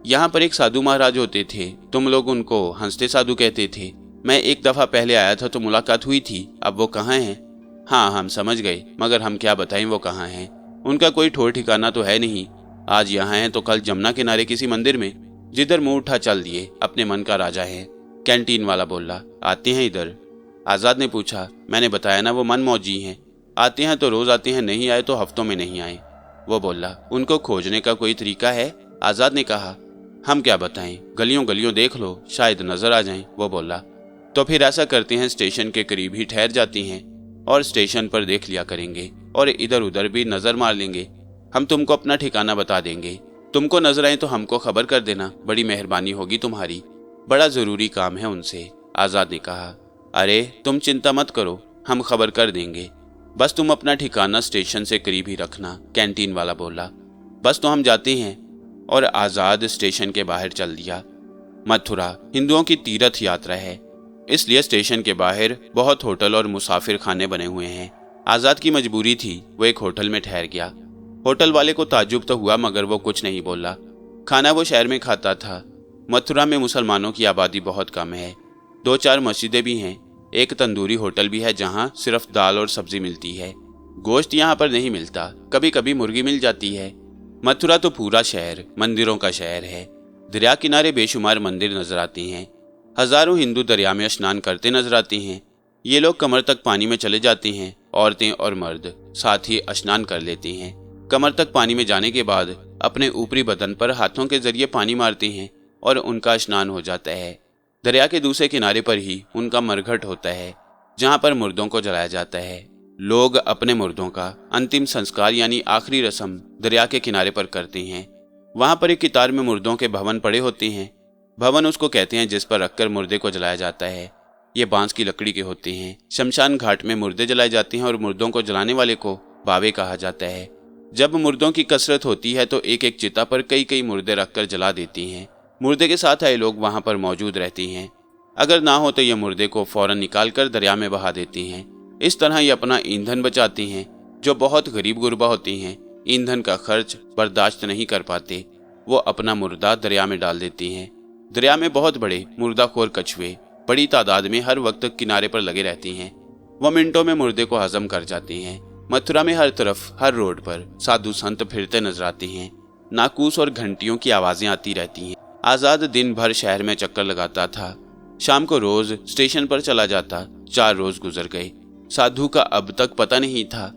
यहाँ पर एक साधु महाराज होते थे, तुम लोग उनको हंसते साधु कहते थे। मैं एक दफा पहले आया था तो मुलाकात हुई थी, अब वो कहाँ हैं? हाँ, हम समझ गए, मगर हम क्या बताएं वो कहाँ हैं? उनका कोई ठौर ठिकाना तो है नहीं। आज यहाँ हैं तो कल जमुना किनारे किसी मंदिर में। जिधर मुंह उठा चल दिए, अपने मन का राजा है। कैंटीन वाला बोला, आते हैं इधर? आजाद ने पूछा। मैंने बताया ना, वो मन मौजी हैं। आते हैं तो रोज आते हैं, नहीं आए तो हफ्तों में नहीं आए। वो बोला, उनको खोजने का कोई तरीका है? आजाद ने कहा, हम क्या बताएं, गलियों गलियों देख लो, शायद नजर आ जाएं। वो बोला, तो फिर ऐसा करते हैं, स्टेशन के करीब ही ठहर जाते हैं और स्टेशन पर देख लिया करेंगे और इधर उधर भी नजर मार लेंगे। हम तुमको अपना ठिकाना बता देंगे। तुमको नजर आए तो हमको खबर कर देना, बड़ी मेहरबानी होगी तुम्हारी। बड़ा जरूरी काम है उनसे, आजाद ने कहा। अरे तुम चिंता मत करो, हम खबर कर देंगे, बस तुम अपना ठिकाना स्टेशन से करीब ही रखना, कैंटीन वाला बोला। बस तो हम जाते हैं। और आजाद स्टेशन के बाहर चल दिया। मथुरा हिंदुओं की तीर्थ यात्रा है, इसलिए स्टेशन के बाहर बहुत होटल और मुसाफिर खाने बने हुए हैं। आजाद की मजबूरी थी, वो एक होटल में ठहर गया। होटल वाले को ताज्जुब तो हुआ मगर वो कुछ नहीं बोला। खाना वो शहर में खाता था। मथुरा में मुसलमानों की आबादी बहुत कम है। 2-4 मस्जिदें भी हैं। एक तंदूरी होटल भी है जहाँ सिर्फ दाल और सब्जी मिलती है। गोश्त यहाँ पर नहीं मिलता, कभी कभी मुर्गी मिल जाती है। मथुरा तो पूरा शहर मंदिरों का शहर है। दरिया किनारे बेशुमार मंदिर नजर आते हैं। हजारों हिंदू दरिया में स्नान करते नजर आते हैं। ये लोग कमर तक पानी में चले जाते हैं। औरतें और मर्द साथ ही स्नान कर लेते हैं। कमर तक पानी में जाने के बाद अपने ऊपरी बदन पर हाथों के जरिए पानी मारते हैं और उनका स्नान हो जाता है। दरिया के दूसरे किनारे पर ही उनका मरघट होता है जहाँ पर मुर्दों को जलाया जाता है। लोग अपने मुर्दों का अंतिम संस्कार यानी आखिरी रस्म दरिया के किनारे पर करते हैं। वहाँ पर एक कितार में मुर्दों के भवन पड़े होते हैं। भवन उसको कहते हैं जिस पर रखकर मुर्दे को जलाया जाता है। ये बांस की लकड़ी के होते हैं। शमशान घाट में मुर्दे जलाए जाते हैं और मुर्दों को जलाने वाले को बावे कहा जाता है। जब मुर्दों की कसरत होती है तो एक एक चिता पर कई कई मुर्दे रखकर जला देती हैं। मुर्दे के साथ आए लोग वहां पर मौजूद रहते हैं। अगर ना हो तो ये मुर्दे को फौरन निकाल कर दरिया में बहा देते हैं। इस तरह ये अपना ईंधन बचाते हैं। जो बहुत गरीब गुरबा होते हैं, ईंधन का खर्च बर्दाश्त नहीं कर पाते, वो अपना मुर्दा दरिया में डाल देते हैं। दरिया में बहुत बड़े मुर्दाखोर कछुए बड़ी तादाद में हर वक्त किनारे पर लगे रहते हैं। वो मिनटों में मुर्दे को हजम कर जाते हैं। मथुरा में हर तरफ हर रोड पर साधु संत फिरते नजर आते हैं। नाकूस और घंटियों की आवाजें आती रहती हैं। आजाद दिन भर शहर में चक्कर लगाता था। शाम को रोज स्टेशन पर चला जाता। 4 रोज गुजर गए। साधु का अब तक पता नहीं था।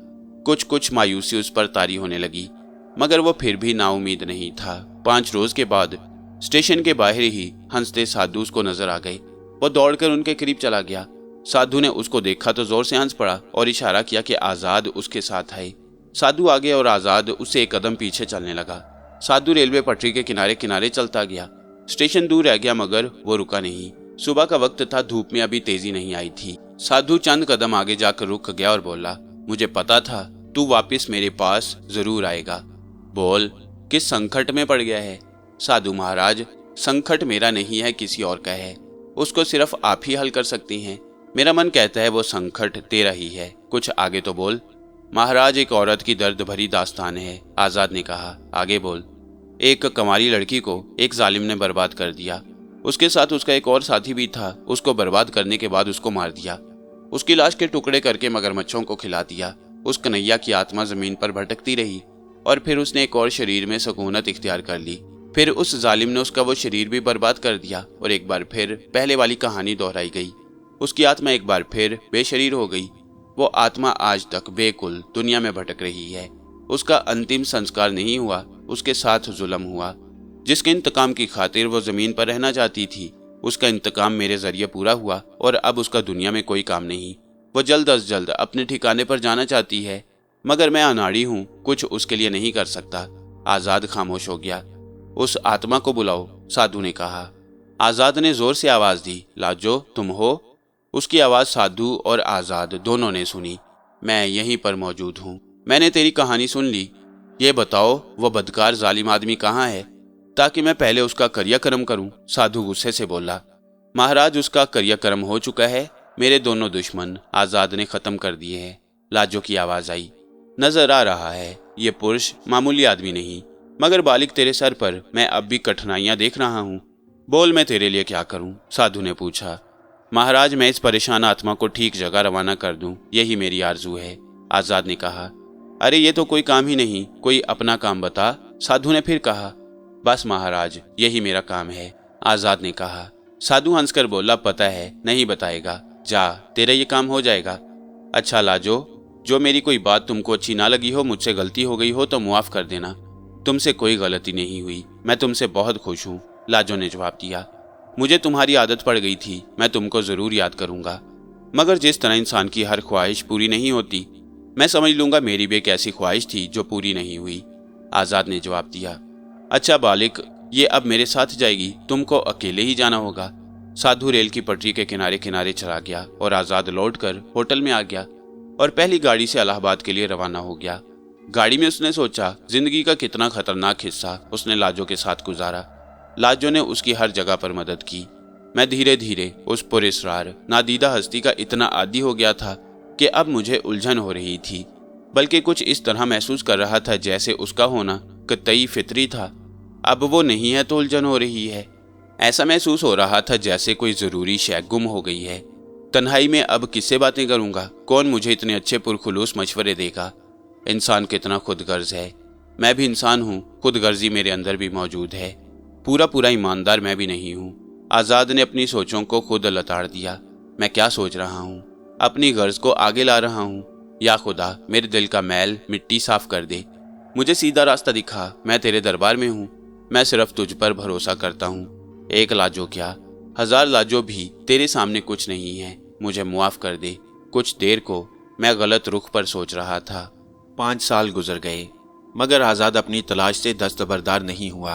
कुछ कुछ मायूसी उस पर तारी होने लगी, मगर वो फिर भी नाउम्मीद नहीं था। 5 रोज के बाद स्टेशन के बाहर ही हंसते साधु उसको नजर आ गए। वो दौड़कर उनके करीब चला गया। साधु ने उसको देखा तो जोर से हंस पड़ा और इशारा किया कि आजाद उसके साथ आए। साधु आगे और आजाद उससे एक कदम पीछे चलने लगा। साधु रेलवे पटरी के किनारे किनारे चलता गया। स्टेशन दूर रह गया मगर वो रुका नहीं। सुबह का वक्त था, धूप में अभी तेजी नहीं आई थी। साधु चंद कदम आगे जाकर रुक गया और बोला, मुझे पता था तू वापस मेरे पास जरूर आएगा। बोल, किस संकट में पड़ गया है? साधु महाराज, संकट मेरा नहीं है, किसी और का है। उसको सिर्फ आप ही हल कर सकती हैं। मेरा मन कहता है वो संकट तेरा ही है। कुछ आगे तो बोल। महाराज, एक औरत की दर्द भरी दास्तान है, आजाद ने कहा। आगे बोल। एक कंवारी लड़की को एक जालिम ने बर्बाद कर दिया। उसके साथ उसका एक और साथी भी था। उसको बर्बाद करने के बाद उसको मार दिया। उसकी लाश के टुकड़े करके मगरमच्छों को खिला दिया। उस कन्हैया की आत्मा जमीन पर भटकती रही और फिर उसने एक और शरीर में सुकूनत इख्तियार कर ली। फिर उस जालिम ने उसका वो शरीर भी बर्बाद कर दिया और एक बार फिर पहले वाली कहानी दोहराई गई। उसकी आत्मा एक बार फिर बेशरीर हो गई। वो आत्मा आज तक बेकुल दुनिया में भटक रही है। उसका अंतिम संस्कार नहीं हुआ, उसके साथ जुल्म हुआ। जिसके इंतकाम की खातिर वो जमीन पर रहना चाहती थी, उसका इंतकाम मेरे जरिए पूरा हुआ और अब उसका दुनिया में कोई काम नहीं। वो जल्द अज जल्द अपने ठिकाने पर जाना चाहती है, मगर मैं अनाड़ी हूँ, कुछ उसके लिए नहीं कर सकता। आजाद खामोश हो गया। उस आत्मा को बुलाओ, साधु ने कहा। आजाद ने जोर से आवाज दी, लाजो तुम हो? उसकी आवाज साधु और आजाद दोनों ने सुनी। मैं यहीं पर मौजूद हूँ, मैंने तेरी कहानी सुन ली। ये बताओ वो बदकार जालिम आदमी कहाँ है, ताकि मैं पहले उसका क्रियाक्रम करूं। साधु गुस्से से बोला, महाराज उसका क्रियाक्रम हो चुका है। मेरे दोनों दुश्मन आजाद ने खत्म कर दिए हैं। लाजो की आवाज आई, नजर आ रहा है ये पुरुष मामूली आदमी नहीं, मगर बालिक तेरे सर पर मैं अब भी कठिनाइयां देख रहा हूँ। बोल मैं तेरे लिए क्या करूँ? साधु ने पूछा। महाराज मैं इस परेशान आत्मा को ठीक जगह रवाना कर दूं, यही मेरी आरजू है। आजाद ने कहा। अरे ये तो कोई काम ही नहीं, कोई अपना काम बता। साधु ने फिर कहा। बस महाराज यही मेरा काम है, आजाद ने कहा। साधु हंसकर बोला, पता है नहीं बताएगा, जा तेरा ये काम हो जाएगा। अच्छा लाजो, जो मेरी कोई बात तुमको अच्छी ना लगी हो, मुझसे गलती हो गई हो तो मुआफ कर देना। तुमसे कोई गलती नहीं हुई, मैं तुमसे बहुत खुश हूँ, लाजो ने जवाब दिया। मुझे तुम्हारी आदत पड़ गई थी, मैं तुमको जरूर याद करूंगा, मगर जिस तरह इंसान की हर ख्वाहिश पूरी नहीं होती, मैं समझ लूंगा मेरी भी एक ऐसी ख्वाहिश थी जो पूरी नहीं हुई। आजाद ने जवाब दिया। अच्छा बालिक, ये अब मेरे साथ जाएगी, तुमको अकेले ही जाना होगा। साधु रेल की पटरी के किनारे किनारे चला गया और आजाद लौटकर होटल में आ गया और पहली गाड़ी से इलाहाबाद के लिए रवाना हो गया। गाड़ी में उसने सोचा जिंदगी का कितना खतरनाक हिस्सा उसने लाजो के साथ गुजारा। लाजो ने उसकी हर जगह पर मदद की। मैं धीरे धीरे उस पुरस्कार नादीदा हस्ती का इतना आदी हो गया था कि अब मुझे उलझन हो रही थी, बल्कि कुछ इस तरह महसूस कर रहा था जैसे उसका होना कतई फितरी था। अब वो नहीं है तो उलझन हो रही है। ऐसा महसूस हो रहा था जैसे कोई ज़रूरी शय गुम हो गई है। तन्हाई में अब किससे बातें करूंगा? कौन मुझे इतने अच्छे पुरखुलूस मशवरे देगा? इंसान कितना खुदगर्ज है। मैं भी इंसान हूँ, खुदगर्जी मेरे अंदर भी मौजूद है। पूरा पूरा ईमानदार मैं भी नहीं हूँ। आज़ाद ने अपनी सोचों को खुद लताड़ दिया। मैं क्या सोच रहा हूँ? अपनी गर्ज को आगे ला रहा हूँ। या खुदा मेरे दिल का मैल मिट्टी साफ कर दे, मुझे सीधा रास्ता दिखा। मैं तेरे दरबार में हूँ, मैं सिर्फ तुझ पर भरोसा करता हूँ। एक लाजो क्या, 1000 लाजो भी तेरे सामने कुछ नहीं है। मुझे मुआफ कर दे। कुछ देर को मैं गलत रुख पर सोच रहा था। 5 साल गुजर गए, मगर आज़ाद अपनी तलाश से दस्तबरदार नहीं हुआ।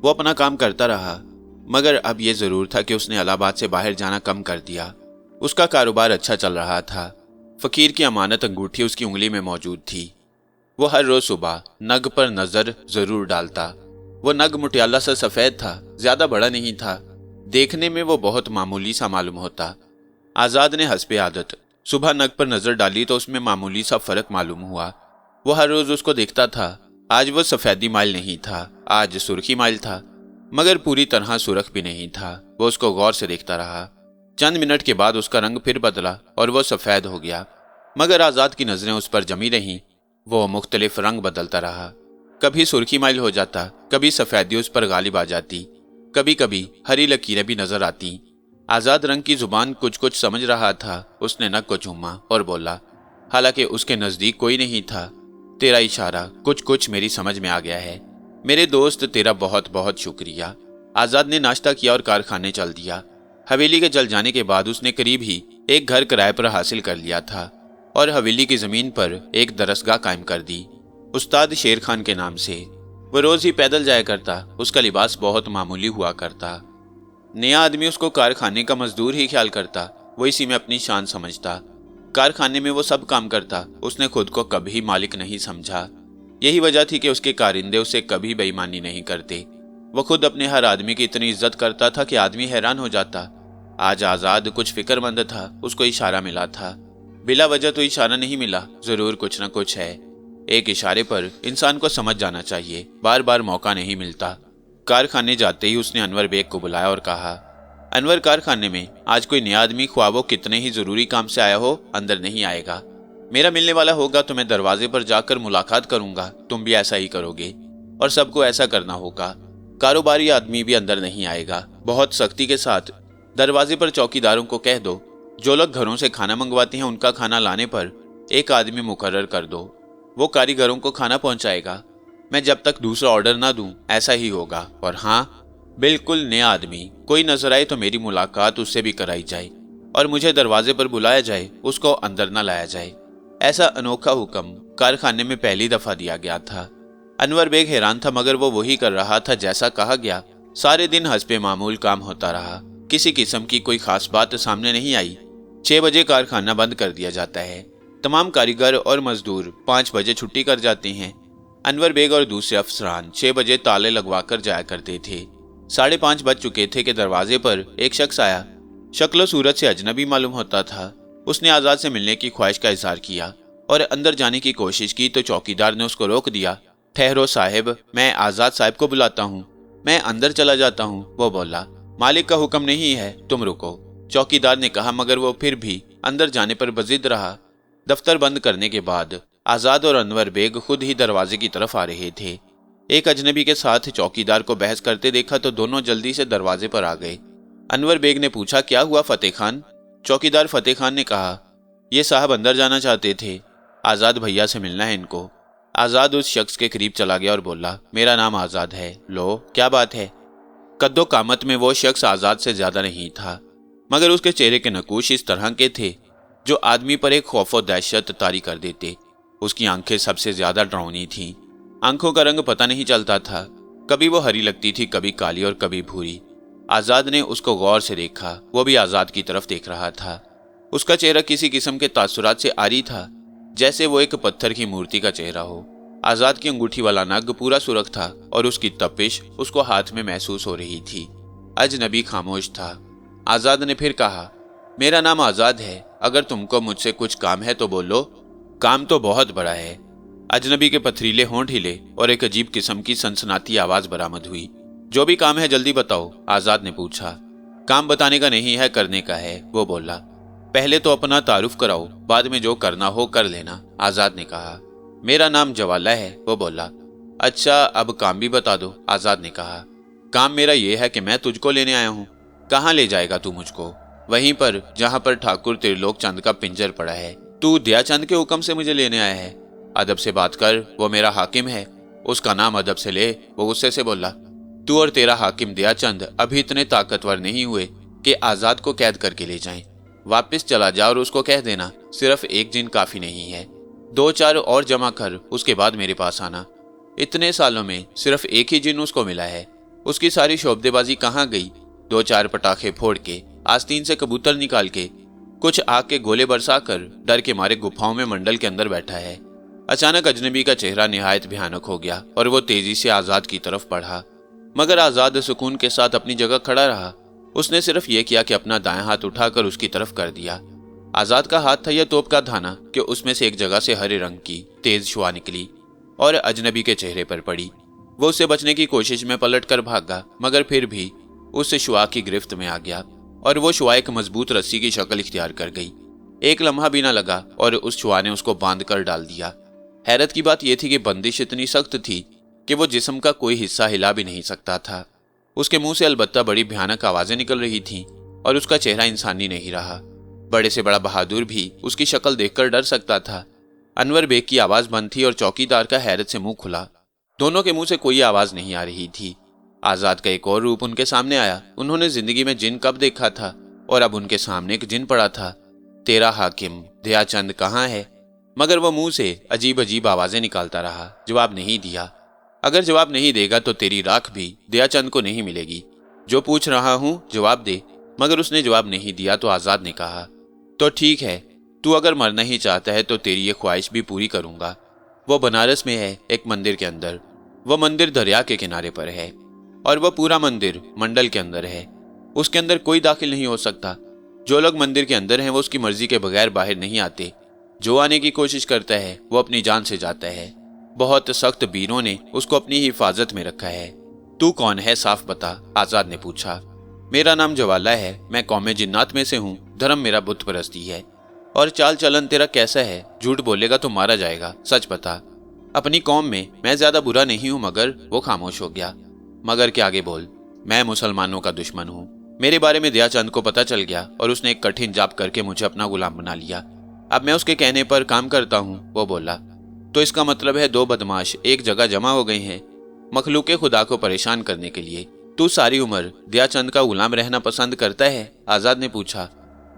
वो अपना काम करता रहा, मगर अब ये ज़रूर था कि उसने इलाहाबाद से बाहर जाना कम कर दिया। उसका कारोबार अच्छा चल रहा था। फ़कीर की अमानत अंगूठी उसकी उंगली में मौजूद थी। वो हर रोज़ सुबह नग पर नज़र ज़रूर डालता। वो नग मुटियाला सा सफ़ेद था, ज़्यादा बड़ा नहीं था। देखने में वो बहुत मामूली सा मालूम होता। आज़ाद ने हस्बे आदत सुबह नग पर नज़र डाली तो उसमें मामूली सा फ़र्क मालूम हुआ। वो हर रोज़ उसको देखता था। आज वो सफ़ेदी माइल नहीं था, आज सुर्खी माइल था, मगर पूरी तरह सुरख भी नहीं था। वो उसको गौर से देखता रहा। चंद मिनट के बाद उसका रंग फिर बदला और वो सफ़ेद हो गया, मगर आज़ाद की नज़रें उस पर जमी रहीं। वो मुख्तलिफ रंग बदलता रहा। कभी सुर्खी माइल हो जाता, कभी सफ़ेदी उस पर गालिब आ जाती, कभी कभी हरी लकीरें भी नजर आती। आज़ाद रंग की जुबान कुछ कुछ समझ रहा था। उसने नग को चूमा और बोला, हालांकि उसके नज़दीक कोई नहीं था, तेरा इशारा कुछ कुछ मेरी समझ में आ गया है। मेरे दोस्त, तेरा बहुत बहुत शुक्रिया। आज़ाद ने नाश्ता किया और कारखाने चल दिया। हवेली के जल जाने के बाद उसने करीब ही एक घर किराए पर हासिल कर लिया था और हवेली की ज़मीन पर एक दरसगाह कायम कर दी, उस्ताद शेर खान के नाम से। वो रोज़ ही पैदल जाया करता। उसका लिबास बहुत मामूली हुआ करता। नया आदमी उसको कारखाने का मजदूर ही ख्याल करता। वो इसी में अपनी शान समझता। कारखाने में वो सब काम करता। उसने खुद को कभी मालिक नहीं समझा। यही वजह थी कि उसके कारिंदे उसे कभी बेईमानी नहीं करते। वो खुद अपने हर आदमी की इतनी इज्जत करता था कि आदमी हैरान हो जाता। आज आज़ाद कुछ फिक्रमंद था। उसको इशारा मिला था। बिला वजह तो इशारा नहीं मिला, जरूर कुछ न कुछ है। एक इशारे पर इंसान को समझ जाना चाहिए, बार बार मौका नहीं मिलता। कारखाने जाते ही उसने अनवर बेग को बुलाया और कहा, अनवर कारखाने में आज कोई नया आदमी ख्वाबों कितने ही जरूरी काम से आया हो अंदर नहीं आएगा। मेरा मिलने वाला होगा तो मैं दरवाजे पर जाकर मुलाकात करूंगा, तुम भी ऐसा ही करोगे और सबको ऐसा करना होगा। कारोबारी आदमी भी अंदर नहीं आएगा। बहुत सख्ती के साथ दरवाजे पर चौकीदारों को कह दो, जो लोग घरों से खाना मंगवाते हैं उनका खाना लाने पर एक आदमी मुकर्रर कर दो, वो कारीगरों को खाना पहुंचाएगा। मैं जब तक दूसरा ऑर्डर ना दूं ऐसा ही होगा। और हाँ, बिल्कुल नया आदमी कोई नजर आए तो मेरी मुलाकात उससे भी कराई जाए और मुझे दरवाजे पर बुलाया जाए, उसको अंदर न लाया जाए। ऐसा अनोखा हुक्म कारखाने में पहली दफा दिया गया था। अनवर बेग हैरान था, मगर वो वही कर रहा था जैसा कहा गया। सारे दिन हस्बे मामूल काम होता रहा। किसी किस्म की कोई खास बात सामने नहीं आई। 6 बजे कारखाना बंद कर दिया जाता है। तमाम कारीगर और मजदूर 5 बजे छुट्टी कर जाते हैं। अनवर बेग और दूसरे अफसरान 6 बजे ताले लगवा कर जाया करते थे। 5:30 बज चुके थे कि दरवाजे पर एक शख्स आया। शक्ल सूरत से अजनबी मालूम होता था। उसने आजाद से मिलने की ख्वाहिश का इजहार किया और अंदर जाने की कोशिश की तो चौकीदार ने उसको रोक दिया। ठहरो साहिब, मैं आजाद साहब को बुलाता हूँ। मैं अंदर चला जाता हूँ, वो बोला। मालिक का हुक्म नहीं है, तुम रुको, चौकीदार ने कहा, मगर वो फिर भी अंदर जाने पर बजिद रहा। दफ्तर बंद करने के बाद आजाद और अनवर बेग खुद ही दरवाजे की तरफ आ रहे थे। एक अजनबी के साथ चौकीदार को बहस करते देखा तो दोनों जल्दी से दरवाजे पर आ गए। अनवर बेग ने पूछा, क्या हुआ फतेह खान? चौकीदार फतेह खान ने कहा, ये साहब अंदर जाना चाहते थे, आजाद भैया से मिलना है इनको। आजाद उस शख्स के करीब चला गया और बोला, मेरा नाम आजाद है। लो, क्या बात है? कद्दो कामत में वो शख्स आजाद से ज्यादा नहीं था, मगर उसके चेहरे के नकूश इस तरह के थे जो आदमी पर एक खौफ और दहशत तारी कर देते। उसकी आंखें सबसे ज्यादा डरावनी थीं। आंखों का रंग पता नहीं चलता था, कभी वो हरी लगती थी, कभी काली और कभी भूरी। आजाद ने उसको गौर से देखा। वो भी आजाद की तरफ देख रहा था। उसका चेहरा किसी किस्म के तासुरात से आरी था, जैसे वो एक पत्थर की मूर्ति का चेहरा हो। आजाद की अंगूठी वाला नग पूरा सुरख था और उसकी तपिश उसको हाथ में महसूस हो रही थी। अजनबी खामोश था। आजाद ने फिर कहा, मेरा नाम आजाद है, अगर तुमको मुझसे कुछ काम है तो बोलो। काम तो बहुत बड़ा है। अजनबी के पथरीले होंठ हिले और एक अजीब किस्म की सनसनाती आवाज बरामद हुई। जो भी काम है जल्दी बताओ, आजाद ने पूछा। काम बताने का नहीं है, करने का है, वो बोला। पहले तो अपना तारुफ कराओ, बाद में जो करना हो कर लेना, आजाद ने कहा। मेरा नाम जवाला है, वो बोला। अच्छा, अब काम भी बता दो, आजाद ने कहा। काम मेरा ये है कि मैं तुझको लेने आया हूँ। कहाँ ले जाएगा तू मुझको? वहीं पर जहाँ पर ठाकुर त्रिलोक चंद का पिंजर पड़ा है। तू दयाचंद के हुक्म से मुझे लेने आया है? अदब से बात कर, वो मेरा हाकिम है। उसका नाम अदब से ले, वो गुस्से से बोला। तू और तेरा हाकिम दयाचंद अभी इतने ताकतवर नहीं हुए कि आजाद को कैद करके ले जाएं। वापस चला जा और उसको कह देना सिर्फ एक जिन काफी नहीं है, 2-4 और जमा कर, उसके बाद मेरे पास आना। इतने सालों में सिर्फ एक ही जिन उसको मिला है। उसकी सारी शोबदेबाजी कहाँ गई? 2-4 पटाखे फोड़ के, आस्तीन से कबूतर निकाल के, कुछ आग के गोले बरसा कर डर के मारे गुफाओं में मंडल के अंदर बैठा है। अचानक अजनबी का चेहरा निहायत भयानक हो गया और वो तेजी से आजाद की तरफ बढ़ा, मगर आजाद सुकून के साथ अपनी जगह खड़ा रहा। उसने सिर्फ ये किया कि अपना दायां हाथ उठाकर उसकी तरफ कर दिया। आजाद का हाथ था यह तोप का धाना कि उसमें से एक जगह से हरे रंग की तेज शुआ निकली और अजनबी के चेहरे पर पड़ी। वो उससे बचने की कोशिश में पलट कर भागा, मगर फिर भी उस शुआ की गिरफ्त में आ गया और वो शुआ एक मजबूत रस्सी की शक्ल इख्तियार कर गई। एक लम्हा भी न लगा और उस शुआ ने उसको बांध कर डाल दिया। हैरत की बात यह थी कि बंदिश इतनी सख्त थी कि वो जिस्म का कोई हिस्सा हिला भी नहीं सकता था। उसके मुंह से अलबत्ता बड़ी भयानक आवाजें निकल रही थीं और उसका चेहरा इंसानी नहीं रहा। बड़े से बड़ा बहादुर भी उसकी शक्ल देखकर डर सकता था। अनवर बेग की आवाज बंद थी और चौकीदार का हैरत से मुंह खुला। दोनों के मुंह से कोई आवाज नहीं आ रही थी। आजाद का एक और रूप उनके सामने आया। उन्होंने जिंदगी में जिन कब देखा था और अब उनके सामने एक जिन पड़ा था। तेरा हाकिम दयाचंद कहाँ है? मगर वो मुंह से अजीब अजीब आवाजें निकालता रहा, जवाब नहीं दिया। अगर जवाब नहीं देगा तो तेरी राख भी दयाचंद को नहीं मिलेगी। जो पूछ रहा हूं जवाब दे। मगर उसने जवाब नहीं दिया तो आजाद ने कहा, तो ठीक है, तू अगर मरना ही चाहता है तो तेरी ये ख्वाहिश भी पूरी करूंगा। वो बनारस में है, एक मंदिर के अंदर। वो मंदिर दरिया के किनारे पर है और वह पूरा मंदिर मंडल के अंदर है। उसके अंदर कोई दाखिल नहीं हो सकता। जो लोग मंदिर के अंदर हैं वो उसकी मर्जी के बगैर बाहर नहीं आते। जो आने की कोशिश करता है वो अपनी जान से जाता है। बहुत सख्त बीरों ने उसको अपनी हिफाजत में रखा है। तू कौन है, साफ बता, आजाद ने पूछा। मेरा नाम जवाला है, मैं कौम जिन्नात में से हूँ, धर्म मेरा बुत परस्ती है। और चाल चलन तेरा कैसा है? झूठ बोलेगा तो मारा जाएगा, सच बता। अपनी कौम में मैं ज्यादा बुरा नहीं हूँ। मगर वो खामोश हो गया। मगर के आगे बोल। मैं मुसलमानों का दुश्मन हूँ। मेरे बारे में दया चंद को पता चल गया और उसने एक कठिन जाप करके मुझे अपना गुलाम बना लिया। अब मैं उसके कहने पर काम करता हूँ, वो बोला। तो इसका मतलब है दो बदमाश एक जगह जमा हो गए हैं मखलूक खुदा को परेशान करने के लिए। तू सारी उम्र दया चंद का गुलाम रहना पसंद करता है? आजाद ने पूछा।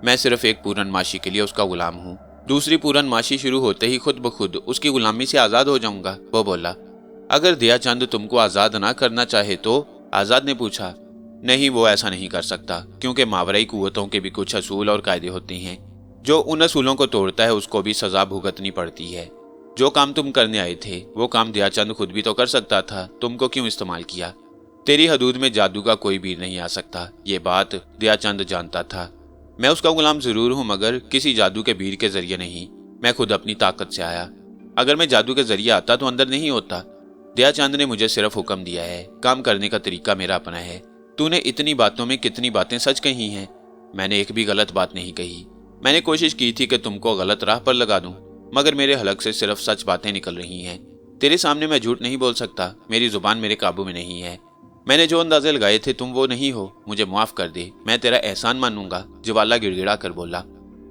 मैं सिर्फ एक पूरनमाशी के लिए उसका गुलाम हूँ। दूसरी पूरनमाशी शुरू होते ही खुद ब खुद उसकी गुलामी से आजाद हो जाऊंगा, वो बोला। अगर दया चंद तुमको आजाद ना करना चाहे तो? आजाद ने पूछा। नहीं, वो ऐसा नहीं कर सकता, क्योंकि मावराई कुव्वतों के भी कुछ असूल और कायदे होते हैं। जो उन असूलों को तोड़ता है उसको भी सजा भुगतनी पड़ती है। जो काम तुम करने आए थे वो काम दया चंद खुद भी तो कर सकता था, तुमको क्यों इस्तेमाल किया? तेरी हदूद में जादू का कोई भी नहीं आ सकता, ये बात दया चंद जानता था। मैं उसका गुलाम जरूर हूं, मगर किसी जादू के बीर के जरिए नहीं। मैं खुद अपनी ताकत से आया। अगर मैं जादू के जरिए आता तो अंदर नहीं होता। दया चंद ने मुझे सिर्फ हुक्म दिया है, काम करने का तरीका मेरा अपना है। तूने इतनी बातों में कितनी बातें सच कही हैं? मैंने एक भी गलत बात नहीं कही। मैंने कोशिश की थी कि तुमको गलत राह पर लगा दूं, मगर मेरे हलक से सिर्फ सच बातें निकल रही हैं। तेरे सामने मैं झूठ नहीं बोल सकता, मेरी जुबान मेरे काबू में नहीं है। मैंने जो अंदाजे लगाए थे तुम वो नहीं हो, मुझे मुआफ कर दे, मैं तेरा एहसान मानूंगा। जवाला गिड़गिड़ा कर बोला।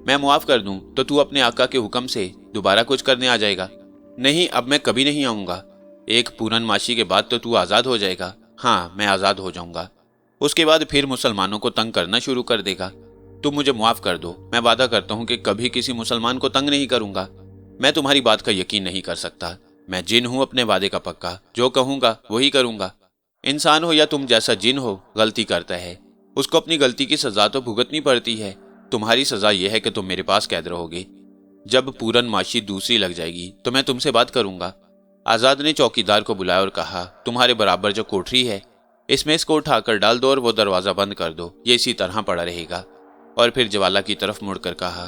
मैं मुआफ कर दूं तो तू अपने आका के हुक्म से दोबारा कुछ करने आ जाएगा? नहीं, अब मैं कभी नहीं आऊंगा। एक पूरनमाशी के बाद तो तू आजाद हो जाएगा। हाँ, मैं आजाद हो जाऊंगा। उसके बाद फिर मुसलमानों को तंग करना शुरू कर देगा। तुम मुझे मुआफ कर दो, मैं वादा करता हूँ कि कभी किसी मुसलमान को तंग नहीं करूंगा। मैं तुम्हारी बात का यकीन नहीं कर सकता। मैं जिन हूं अपने वादे का पक्का, जो कहूंगा वही करूंगा। इंसान हो या तुम जैसा जिन हो, गलती करता है, उसको अपनी गलती की सजा तो भुगतनी पड़ती है। तुम्हारी सजा यह है कि तुम मेरे पास कैद रहोगे। जब पूरनमाशी दूसरी लग जाएगी तो मैं तुमसे बात करूंगा। आजाद ने चौकीदार को बुलाया और कहा, तुम्हारे बराबर जो कोठरी है इसमें इसको उठाकर डाल दो और वो दरवाजा बंद कर दो, ये इसी तरह पड़ा रहेगा। और फिर जवाला की तरफ मुड़कर कहा,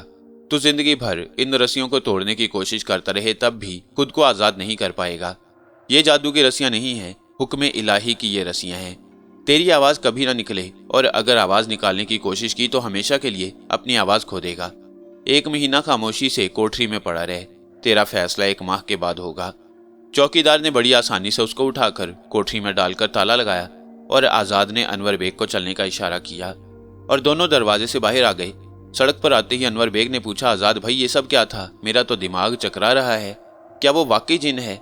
तू जिंदगी भर इन रस्सियों को तोड़ने की कोशिश करता रहे तब भी खुद को आजाद नहीं कर पाएगा। ये जादू की रस्सियां नहीं हैं, हुक्म इलाही की ये रस्सियां हैं। तेरी आवाज कभी ना निकले, और अगर आवाज निकालने की कोशिश की तो हमेशा के लिए अपनी आवाज खो देगा। 1 महीना खामोशी से कोठरी में पड़ा रहे, तेरा फैसला 1 माह के बाद होगा। चौकीदार ने बड़ी आसानी से उसको उठाकर कोठरी में डालकर ताला लगाया और आजाद ने अनवर बेग को चलने का इशारा किया और दोनों दरवाजे से बाहर आ गए। सड़क पर आते ही अनवर बेग ने पूछा, आजाद भाई ये सब क्या था? मेरा तो दिमाग चकरा रहा है। क्या वो वाकई जिन है?